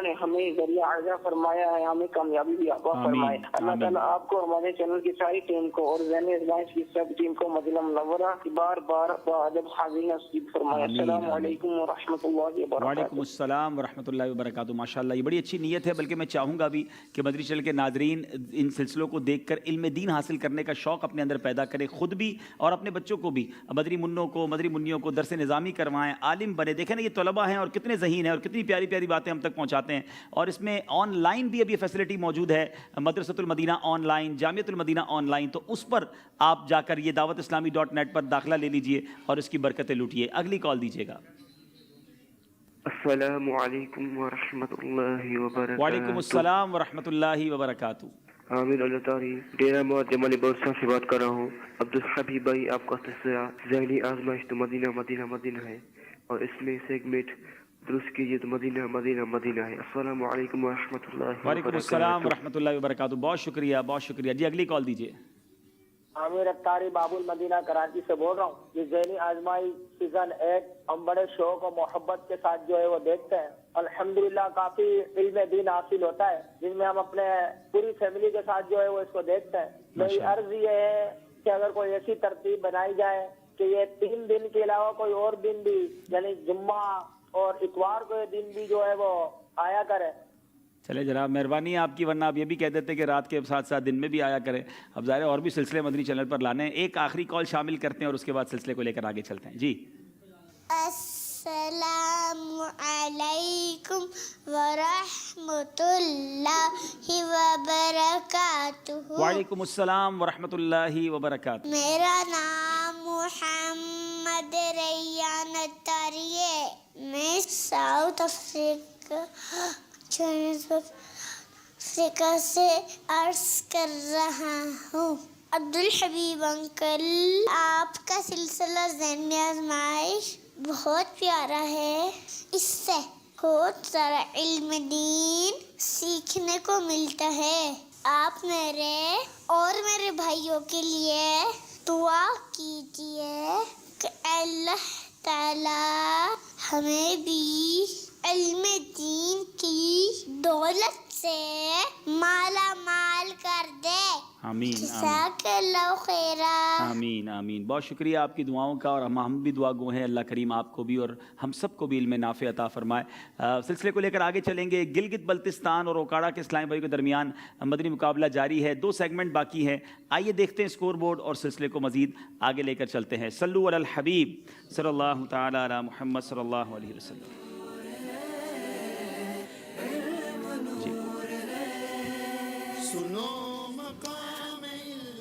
نے ہمیں ذریعہ فرمایا ہے، ہمیں کامیابی بھی عطا فرمائے۔ اللہ تعالیٰ آپ کو ہمارے چینل کی ساری ٹیم کو اور ذہنی آزمائش کی سب ٹیم کو مدینہ منورہ کی بار بار بادب حاضری نصیب فرمائے۔ السلام علیکم ورحمۃ اللہ وبرکاتہ۔ وعلیکم السلام ورحمۃ اللہ وبرکاتہ۔ ماشاءاللہ یہ بڑی اچھی نیت ہے، بلکہ میں چاہوں گا بھی کہ مدنی چینل کے ناظرین ان سلسلوں کو دیکھ کر علم دین حاصل کرنے کا شوق اپنے اندر پیدا کرے، خود بھی اور اپنے بچوں کو بھی، مدنی منوں کو مدنی منیوں کو درس نظامی کروائیں، عالم بنے۔ دیکھیں نا یہ طلباء ہیں اور کتنے ذہین ہیں اور کتنی پیاری پیاری باتیں ہم تک پہنچاتے ہیں۔ اور اس میں آن لائن بھی ابھی فیسلٹی موجود ہے، مدرسۃ المدینہ آن لائن، جامعۃ المدینہ آن لائن، تو اس پر آپ جا کر یہ dawatIslami.net پر داخلہ لے لیجئے اور اس کی برکتیں لوٹیے۔ اگلی کال دیجیے گا۔ السلام علیکم ورحمۃ اللہ وبرکاتہ۔ وعلیکم السلام ورحمۃ اللہ وبرکاتہ۔ عامر الطاری ڈیرہ موت جمال بورسا سے بات کر رہا ہوں۔ عبدالحبیب بھائی آپ کا سلسلہ ذہنی آزمائش تو مدینہ مدینہ مدینہ ہے اور اس میں سیگمنٹ درست کیجیے تو مدینہ مدینہ مدینہ ہے۔ السلام علیکم ورحمۃ اللہ وبرکاتہ۔ وعلیکم السلام ورحمۃ اللہ وبرکاتہ۔ بہت شکریہ بہت شکریہ۔ جی اگلی کال دیجیے۔ عامر اختاری باب المدینہ کراچی سے بول رہا ہوں۔ یہ ذہنی آزمائی سیزن 8 ہم بڑے شوق اور محبت کے ساتھ جو ہے وہ دیکھتے ہیں۔ الحمدللہ کافی علم دین حاصل ہوتا ہے جن میں ہم اپنے پوری فیملی کے ساتھ جو ہے وہ اس کو دیکھتے ہیں۔ میری عرض یہ ہے کہ اگر کوئی ایسی ترتیب بنائی جائے کہ یہ 3 دن کے علاوہ کوئی اور دن بھی، یعنی جمعہ اور اتوار کو یہ دن بھی جو ہے وہ آیا کرے۔ چلے جناب مہربانی آپ کی، ورنہ آپ یہ بھی کہہ دیتے کہ رات کے ساتھ ساتھ دن میں بھی آیا کریں۔ اب ظاہر ہے اور بھی سلسلے مدنی چینل پر لانے ہیں۔ ایک آخری کال شامل کرتے ہیں اور اس کے بعد سلسلے کو لے کر آگے چلتے ہیں۔ جی السلام علیکم ورحمۃ اللہ وبرکاتہ. وعلیکم السلام ورحمۃ اللہ وبرکاتہ. میرا نام محمد ریان اتاری ہے. میں ساؤتھ افریقہ سے عرض کر رہا ہوں. عبدالحبیب انکل، آپ کا سلسلہ ذہنی آزمائش بہت پیارا ہے. اس سے بہت سارا علم دین سیکھنے کو ملتا ہے. آپ میرے اور میرے بھائیوں کے لیے دعا کیجیے کہ اللہ تعالی ہمیں بھی علم دین کی دولت سے مالا مال کر دے. آمین جزاک اللہ خیرا. آمین آمین. بہت شکریہ آپ کی دعاؤں کا، اور ہم بھی دعا گو ہیں. اللہ کریم آپ کو بھی اور ہم سب کو بھی علم نافع عطا فرمائے. سلسلے کو لے کر آگے چلیں گے. گلگت بلتستان اور اوکاڑا کے اسلامی بھائی کے درمیان مدنی مقابلہ جاری ہے. 2 سیگمنٹ باقی ہیں. آئیے دیکھتے ہیں اسکور بورڈ اور سلسلے کو مزید آگے لے کر چلتے ہیں. صلو علی الحبیب صلی اللہ تعالی علی محمد صلی اللہ علیہ وسلم.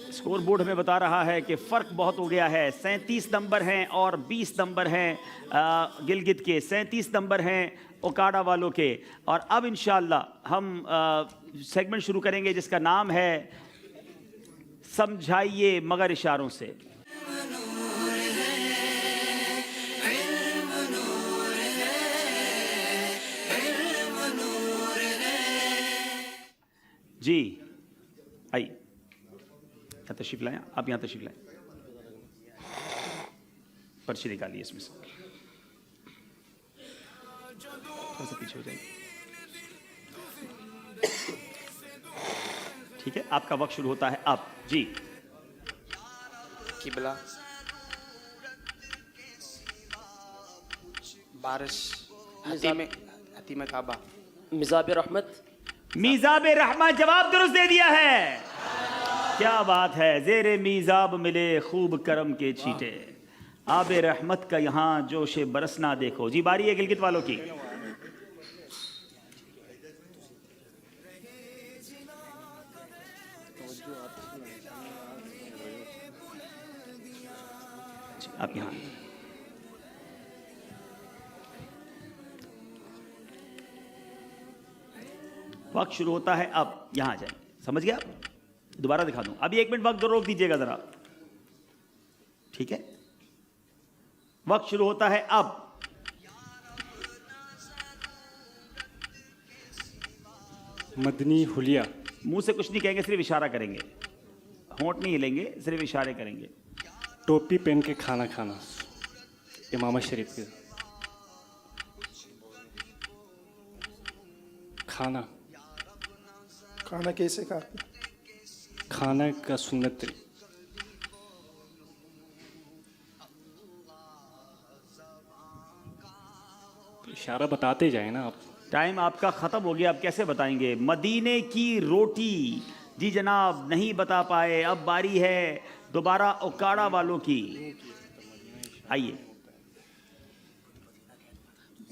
اسکور بورڈ ہمیں بتا رہا ہے کہ فرق بہت ہو گیا ہے. 37 نمبر ہیں اور 20 نمبر ہیں گلگت کے، 37 نمبر ہیں اوکاڑا والوں کے. اور اب انشاءاللہ ہم سیگمنٹ شروع کریں گے جس کا نام ہے سمجھائیے مگر اشاروں سے. جی آئیے، تشریف لائیں. آپ یہاں تشریف لائیں. پرچی نکالیے اس میں سے. تھوڑا سا پیچھے ہو جائیے. ٹھیک ہے، آپ کا وقت شروع ہوتا ہے اب. جی. قبلہ، بارش، حتیم کعبہ. مزاب رحمت. میزاب رحمت جواب درست دے دیا ہے. کیا بات ہے. زیر میزاب ملے خوب کرم کے چھیٹے، آب رحمت کا یہاں جوش برسنا دیکھو. جی باری ہے گلگت والوں کی. آپ یہاں وقت شروع ہوتا ہے اب. یہاں جائیں. سمجھ گیا؟ دوبارہ دکھا دوں. ابھی 1 منٹ وقت روک دیجیے گا ذرا. ٹھیک ہے، وقت شروع ہوتا ہے اب. مدنی حلیہ. منہ سے کچھ نہیں کہیں گے، صرف اشارہ کریں گے. ہونٹ نہیں ہلیں گے، صرف اشارے کریں گے. ٹوپی پہن کے کھانا کھانا، امام شریف کے. کھانا کھانا کیسے کھاتے؟ کھانا کا سنت. اشارہ بتاتے جائیں نا آپ. ٹائم آپ کا ختم ہو گیا، اب کیسے بتائیں گے؟ مدینے کی روٹی. جی جناب نہیں بتا پائے. اب باری ہے دوبارہ اوکاڑا والوں کی. آئیے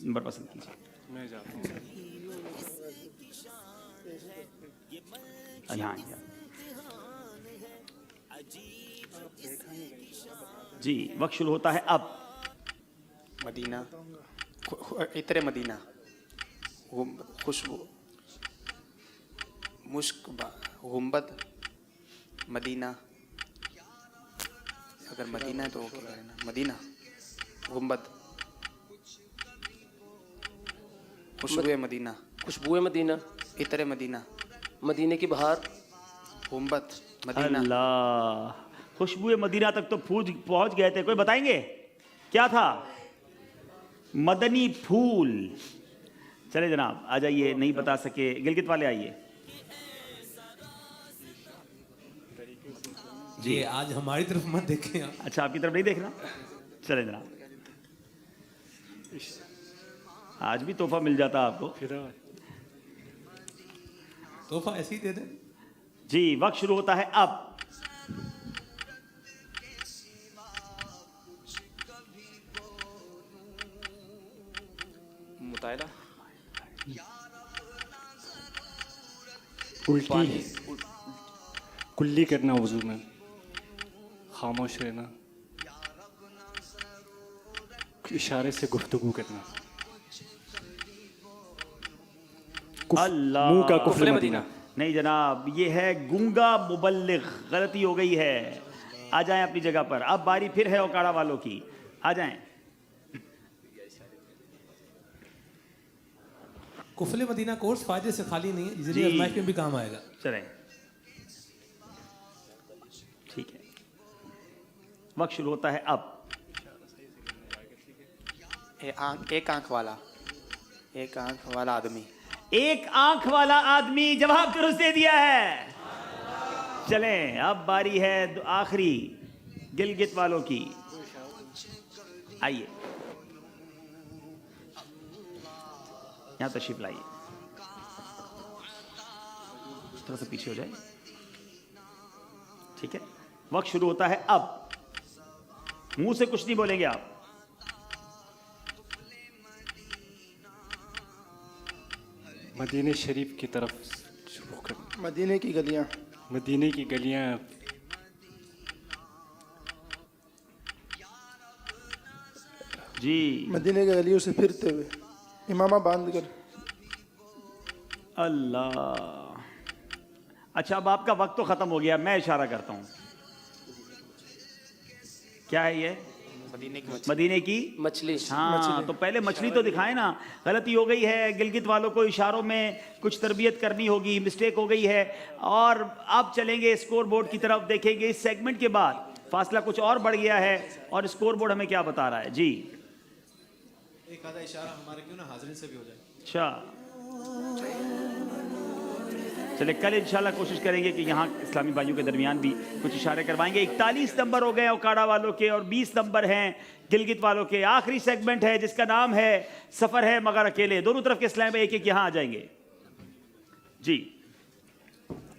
نمبر پسند کیجیے. میں جاتا ہوں. یہاں جی وقت شروع ہوتا ہے اب. مدینہ، عطر مدینہ، خوشبو، مشک، گنبد، مدینہ. اگر مدینہ ہے تو وہ کیا کرنا؟ مدینہ، گنبد، خوشبو مدینہ. خوشبو مدینہ، عطر مدینہ، مدینے کی بہار، گنبد مدینہ. اللہ، خوشبو مدینہ تک تو پہنچ گئے تھے. کوئی بتائیں گے کیا تھا؟ مدنی پھول. چلے جناب آ جائیے. نہیں بتا سکے گلگت والے آئیے. جی آج ہماری طرف مت دیکھیں. اچھا آپ کی طرف نہیں دیکھنا. چلے جناب، آج بھی تحفہ مل جاتا آپ کو. تحفہ ایسے ہی دے دیں. جی وقت شروع ہوتا ہے اب. الٹی کلی کرنا وضو میں، خاموش رہنا، اشارے سے گفتگو کرنا، اللہ، منہ کا کفر مدینہ۔ نہیں جناب، یہ ہے گونگا مبلغ، غلطی ہو گئی ہے۔ آ جائیں اپنی جگہ پر، اب باری پھر ہے اوکاڑا والوں کی، آ جائیں۔ کفل مدینہ کورس فائدے سے خالی نہیں ہے، ذریعہ آزمائش میں بھی کام آئے گا۔ چلیں ٹھیک ہے، وقت شروع ہوتا ہے اب۔ ایک آنکھ والا آدمی، ایک آنکھ والا آدمی، جواب درست دے دیا ہے۔ چلیں اب باری ہے آخری گلگت والوں کی، آئیے یہاں تشریف لائیے، تھوڑا سا پیچھے ہو جائے، ٹھیک ہے۔ وقت شروع ہوتا ہے اب، منہ سے کچھ نہیں بولیں گے آپ۔ مدینہ شریف کی طرف شروع کر۔ مدینے کی گلیاں، مدینے کی گلیاں، جی مدینے کی گلیوں سے پھرتے ہوئے امامہ باندھ کر۔ اللہ، اچھا اب آپ کا وقت تو ختم ہو گیا، میں اشارہ کرتا ہوں۔ کیا ہے یہ؟ مدینے کی مچھلی۔ ہاں تو پہلے مچھلی تو دکھائیں نا۔ غلطی ہو گئی ہے، گلگت والوں کو اشاروں میں کچھ تربیت کرنی ہوگی، مسٹیک ہو گئی ہے۔ اور اب چلیں گے اسکور بورڈ کی طرف، دیکھیں گے اس سیگمنٹ کے بعد فاصلہ کچھ اور بڑھ گیا ہے اور اسکور بورڈ ہمیں کیا بتا رہا ہے۔ جی ایک آدھا اشارہ ہمارے کیوں نہ حاضرین سے بھی ہو جائے۔ اچھا چلے کل انشاءاللہ کوشش کریں گے کہ یہاں اسلامی بھائیوں کے درمیان بھی کچھ اشارے کروائیں گے۔ 41 نمبر ہو گئے اوکاڑا والوں کے اور 20 نمبر ہیں گلگت والوں کے۔ آخری سیگمنٹ ہے جس کا نام ہے سفر ہے مگر اکیلے۔ دونوں طرف کے اسلام میں ایک ایک یہاں آ جائیں گے۔ جی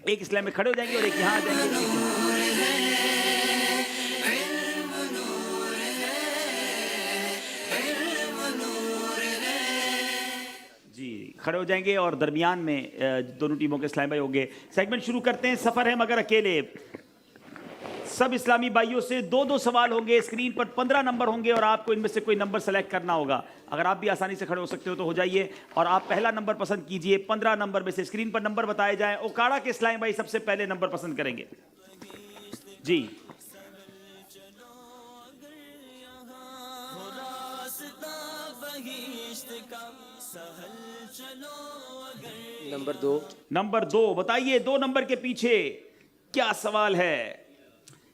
ایک اسلام میں کھڑے ہو جائیں گے اور ایک یہاں آ جائیں گے۔ کھڑے ہو جائیں گے اور درمیان میں دونوں ٹیموں کے اسلامی بھائی ہوں گے۔ سیگمنٹ شروع کرتے ہیں، سفر ہے مگر اکیلے۔ سب اسلامی بھائیوں سے 2 سوال ہوں گے، اسکرین پر 15 نمبر ہوں گے اور آپ کو ان میں سے کوئی نمبر سلیکٹ کرنا ہوگا۔ اگر آپ بھی آسانی سے کھڑے ہو سکتے ہو تو ہو جائیے اور آپ پہلا نمبر پسند کیجئے۔ 15 نمبر میں سے اسکرین پر نمبر بتائے جائیں۔ اوکاڑا کے اسلامی بھائی سب سے پہلے نمبر پسند کریں گے۔ جی نمبر 2 بتائیے، 2 نمبر کے پیچھے کیا سوال ہے؟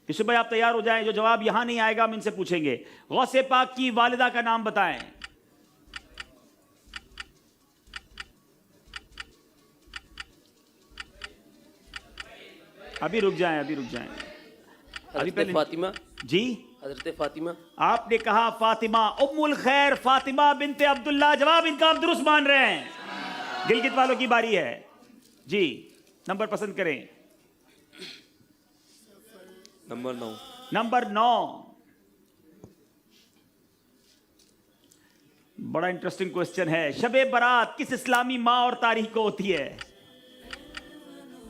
یوسف بھائی آپ تیار ہو جائیں، جو جواب یہاں نہیں آئے گا ہم ان سے پوچھیں گے۔ غوث پاک کی والدہ کا نام بتائیں۔ ابھی رک جائیں، حضرت فاطمہ۔ جی حضرت فاطمہ۔ آپ نے کہا فاطمہ، ام الخیر فاطمہ بنت عبداللہ، جواب ان کا آپ درست مان رہے ہیں۔ گلگت والوں کی باری ہے، جی نمبر پسند کریں۔ نمبر 9 بڑا انٹرسٹنگ کوسچن ہے۔ شب برات کس اسلامی ماہ اور تاریخ کو ہوتی ہے؟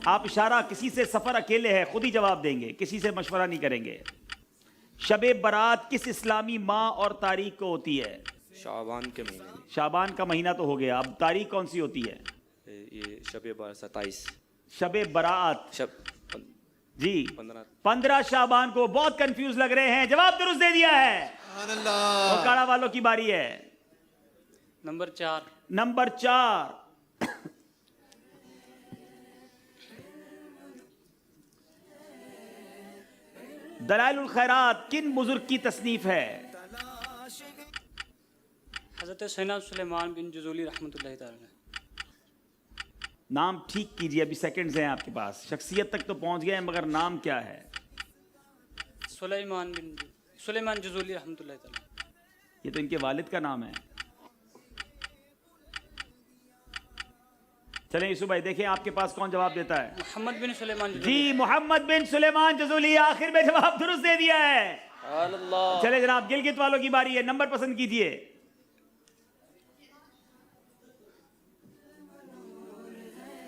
آپ اشارہ کسی سے، سفر اکیلے ہے، خود ہی جواب دیں گے، کسی سے مشورہ نہیں کریں گے۔ شب برات کس اسلامی ماہ اور تاریخ کو ہوتی ہے؟ شعبان کے مہینے۔ شعبان کا مہینہ تو ہو گیا، اب تاریخ کون سی ہوتی ہے؟ یہ شب برات 27۔ شب برات جی 15 شعبان کو۔ بہت کنفیوز لگ رہے ہیں، جواب درست دے دیا ہے۔ اوکاڑا والوں کی باری ہے۔ نمبر 4۔ نمبر 4 دلائل الخیرات کن بزرگ کی تصنیف ہے؟ حضرت سیدنا سلیمان بن جزولی رحمۃ اللہ تعالی۔ نام ٹھیک کیجئے، ابھی سیکنڈز ہیں آپ کے پاس۔ شخصیت تک تو پہنچ گئے ہیں مگر نام کیا ہے؟ سلیمان جزولی رحمۃ اللہ تعالی۔ یہ تو ان کے والد کا نام ہے۔ چلیں یوسف بھائی دیکھیں آپ کے پاس کون جواب دیتا ہے۔ محمد بن سلیمان جزولی۔ جی محمد بن سلیمان جزولی آخر میں جواب درست دے دیا ہے۔ چلے جناب گلگت والوں کی باری ہے، نمبر پسند کیجئے۔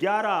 11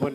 1।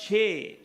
6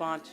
5।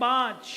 5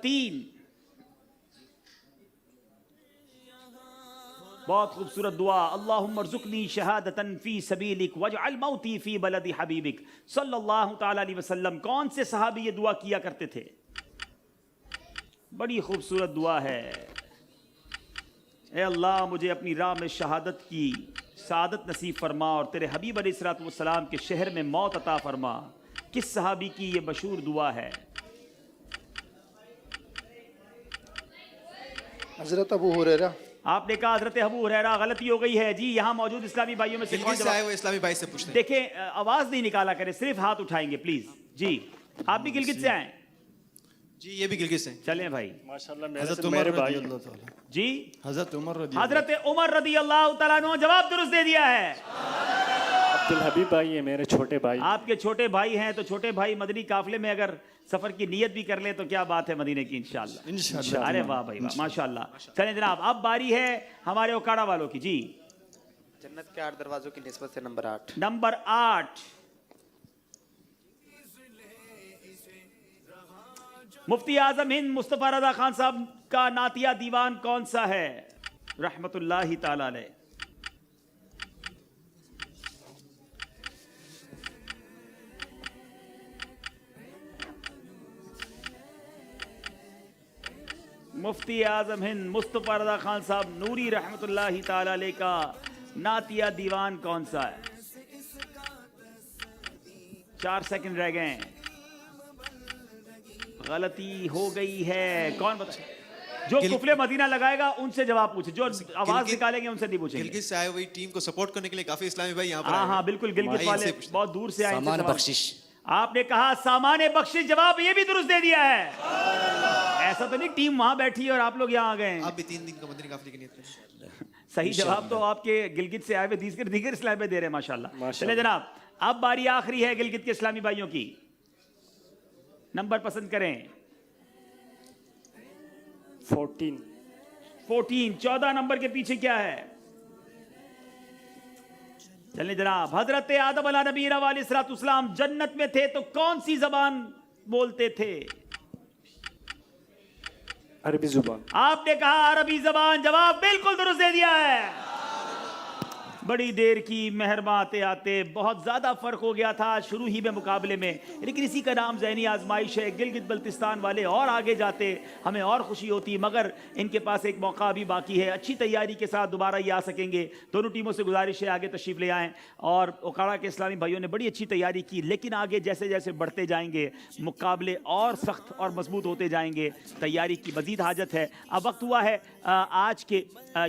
3 بہت خوبصورت دعا. اللہم ارزقنی شہادتن فی سبیلک واجعل موتی فی بلد حبیبک صلی اللہ تعالی علیہ وسلم. کون سے صحابی یہ دعا کیا کرتے تھے؟ بڑی خوبصورت دعا ہے. اے اللہ مجھے اپنی راہ میں شہادت کی سعادت نصیب فرما اور تیرے حبیب علیہ الصلوۃ والسلام کے شہر میں موت عطا فرما. کس صحابی کی یہ مشہور دعا ہے؟ حضرت ابو ہریرہ. آپ نے کہا حضرت ابو ہریرہ. غلطی ہو گئی ہے جی. یہاں موجود اسلامی بھائیوں میں سے کون جواب؟ وہ اسلامی بھائی سے پوچھتے ہیں. دیکھیں آواز نہیں نکالا کریں, صرف ہاتھ اٹھائیں گے پلیز. جی آپ بھی گلگت سے آئیں؟ جی یہ بھی گلگت سے. چلیں بھائی. ماشاءاللہ حضرت عمر رضی اللہ تعالیٰ. جی حضرت عمر رضی اللہ تعالیٰ عنہ. جواب درست دے دیا ہے. عبدالحبیب بھائی ہے میرے چھوٹے بھائی. آپ کے چھوٹے بھائی ہیں تو چھوٹے بھائی مدنی قافلے میں اگر سفر کی نیت بھی کر لیں تو کیا بات ہے مدینے کی انشاءاللہ. ارے واہ بھائی واہ ماشاءاللہ. چلیں جناب اب باری ہے ہمارے اوکاڑا والوں کی. جی جنت کے 8 دروازوں کی نسبت سے نمبر 8. نمبر 8 مفتی اعظم ہند مصطفیٰ رضا خان صاحب کا نعتیہ دیوان کون سا ہے؟ رحمت اللہ تعالی علیہ. مفتی اعظم ہند مصطفیٰ رضا خان صاحب نوری رحمت اللہ تعالی علیہ کا نعتیہ دیوان کون سا ہے؟ 4 سیکنڈ رہ گئے. غلطی ہو گئی ہے. کون بتا؟ جو قفلے مدینہ لگائے گا ان سے جواب پوچھے. جو آواز نکالیں گے ان سے نہیں پوچھیں گے. گلگت سے آئے ہوئی ٹیم کو سپورٹ کرنے کے لیے کافی اسلامی بھائی یہاں پر. ہاں بالکل گلگت والے بہت دور سے آئے. سامان بخشش. آپ نے کہا سامان بخشش. جواب یہ بھی درست دے دیا ہے. ایسا تو نہیں ٹیم وہاں بیٹھی اور آپ لوگ یہاں آ گئے. آپ بھی 3 دن کا مدنی قافلے کی نیت کریں. صحیح جواب تو آپ کے گلگت سے آئے ہوئے دیگر اسلامی بھائی دے رہے ہیں ماشاءاللہ. چلے جناب اب باری آخری ہے گلگت کے اسلامی بھائیوں کی. نمبر پسند کریں. 14. 14 نمبر کے پیچھے کیا ہے؟ چلیں جناب. حضرت آدم علیہ نبی علیہ الصلوۃ والسلام جنت میں تھے تو کون سی زبان بولتے تھے؟ عربی زبان. آپ نے کہا عربی زبان. جواب بالکل درست دے دیا ہے. بڑی دیر کی مہرباں آتے آتے بہت زیادہ فرق ہو گیا تھا شروع ہی میں مقابلے میں, لیکن اسی کا نام ذہنی آزمائش ہے. گلگت بلتستان والے اور آگے جاتے ہمیں اور خوشی ہوتی, مگر ان کے پاس ایک موقع بھی باقی ہے. اچھی تیاری کے ساتھ دوبارہ یہ آ سکیں گے. دونوں ٹیموں سے گزارش ہے آگے تشریف لے آئیں. اور اوکاڑا کے اسلامی بھائیوں نے بڑی اچھی تیاری کی, لیکن آگے جیسے جیسے بڑھتے جائیں گے مقابلے اور سخت اور مضبوط ہوتے جائیں گے. تیاری کی مزید حاجت ہے. اب وقت ہوا ہے آج کے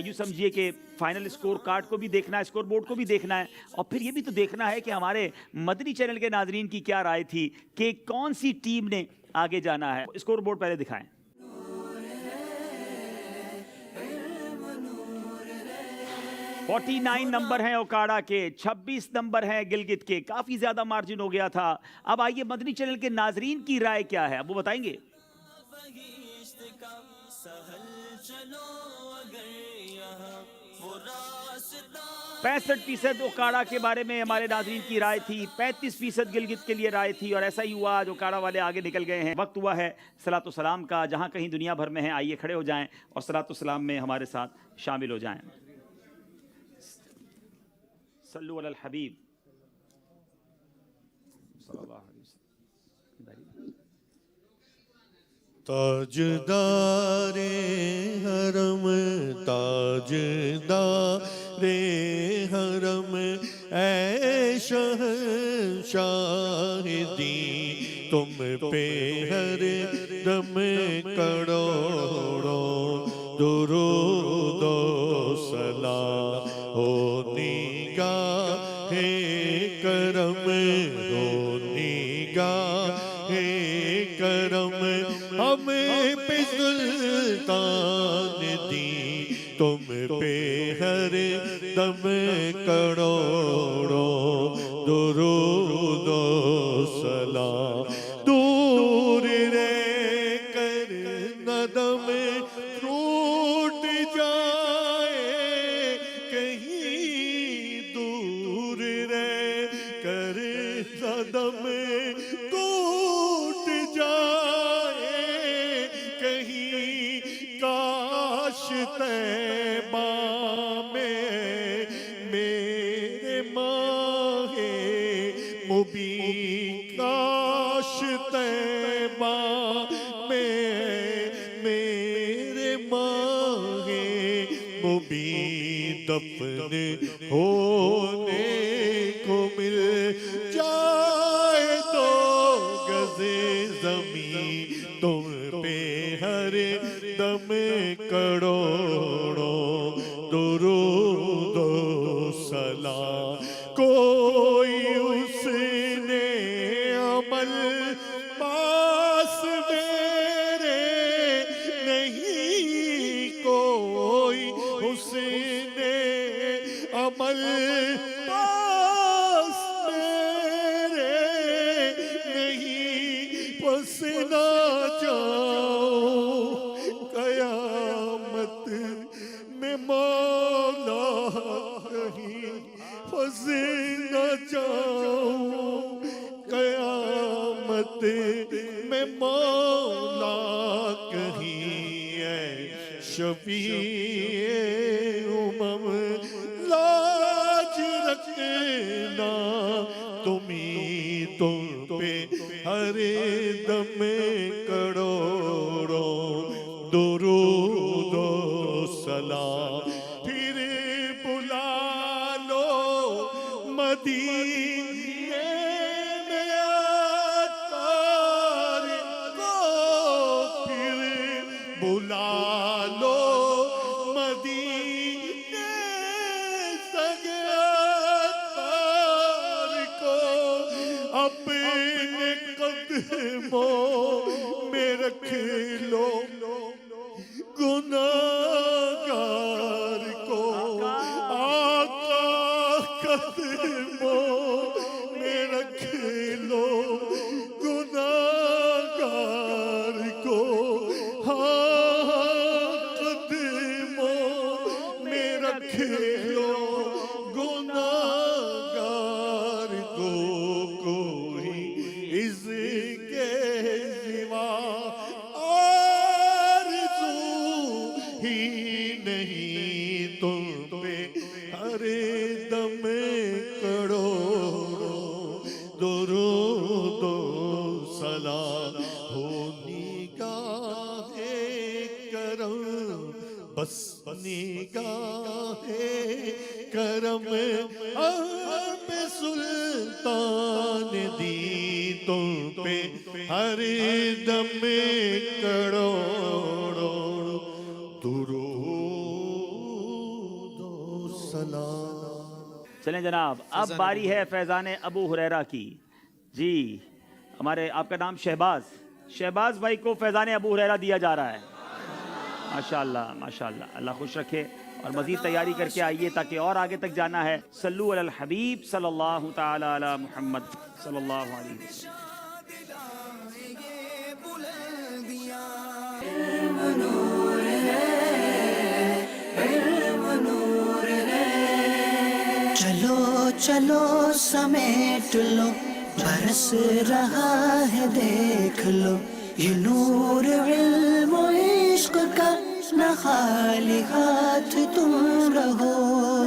یوں سمجھیے کہ فائنل اسکور کارڈ کو بھی دیکھنا ہے, اسکور بورڈ کو بھی دیکھنا ہے, اور پھر یہ بھی تو دیکھنا ہے کہ ہمارے مدنی چینل کے ناظرین کی کیا رائے تھی کہ کون سی ٹیم نے آگے جانا ہے. اسکور بورڈ پہلے دکھائیں. (49) نمبر ہیں اوکاڑا کے, 26 نمبر ہیں گلگت کے. کافی زیادہ مارجن ہو گیا تھا. اب آئیے مدنی چینل کے ناظرین کی رائے کیا ہے, اب وہ بتائیں گے. 65% اوکاڑا کے بارے میں ہمارے ناظرین کی رائے تھی, 35% گلگت کے لیے رائے تھی, اور ایسا ہی ہوا آج اوکاڑا والے آگے نکل گئے ہیں. وقت ہوا ہے صلاۃ و سلام کا. جہاں کہیں دنیا بھر میں ہیں آئیے کھڑے ہو جائیں اور صلاۃ و سلام میں ہمارے ساتھ شامل ہو جائیں. صلو علی الحبیب صلی اللہ علیہ وسلم. تاجدار حرم تاجدار حرم اے شہنشاہ دین تم پہ ہر دم کروڑوں درود و سلام ہو نگاہ کرم ہو نگاہ کرم ہمیں پہ سلطان دی تم پہ ہر دم کروڑوں درود و سلام. دور رہ کر ندم ٹوٹ جائے کہیں, دور رہ کر ندم ٹوٹ جائے کہیں, کاش طیبہ کاش طیبہ میں میرے ماہ مبین دفن ہونے کو مل جائے تو گز زمین تم پہ ہر دم کروڑوں درود و سلام کوئی اس نے عمل پاس میرے نہیں کوئی اس نے عمل پاس میرے نہیں پس نہ جاؤ قیامت میں مولا کہیں پھنس نہ جاؤں قیامت میں مولا کہیں اے شفیع امم لاج رکھنا تمہیں تم پہ ہر دم کروڑوں درود و سلام پھر بلا لو مدینے میں عطار کو پھر بلا لو مدینے سگے عطار کو اپنے قدموں میں رکھ لو گناہگار کو آقا قدموں میں رکھ لو گناہگار کو ہاں قدموں میں رکھ لو گناہگار کو کوئی اس کے سوا ہی نہیں تم پہ ہر دم کروڑوں درود و سلام ہو نگاہ کرم بس نگاہ کرم اب سلطان دی تم پہ ہر دم کروڑوں درود و سلام. چلیں جناب، اب باری ہے فیضان ابو ہریرہ کی. جی ہمارے آپ کا نام شہباز بھائی کو فیضان ابو ہریرہ دیا جا رہا ہے. ماشاءاللہ ماشاءاللہ، اللہ خوش رکھے اور مزید تیاری کر کے آئیے تاکہ اور آگے تک جانا ہے. صلو علی الحبیب صلی اللہ تعالی علی محمد صلی اللہ علیہ وسلم. چلو چلو سمیٹ لو برس رہا ہے دیکھ لو یہ نور علم و عشق کا نہ خالی ہاتھ تم رہو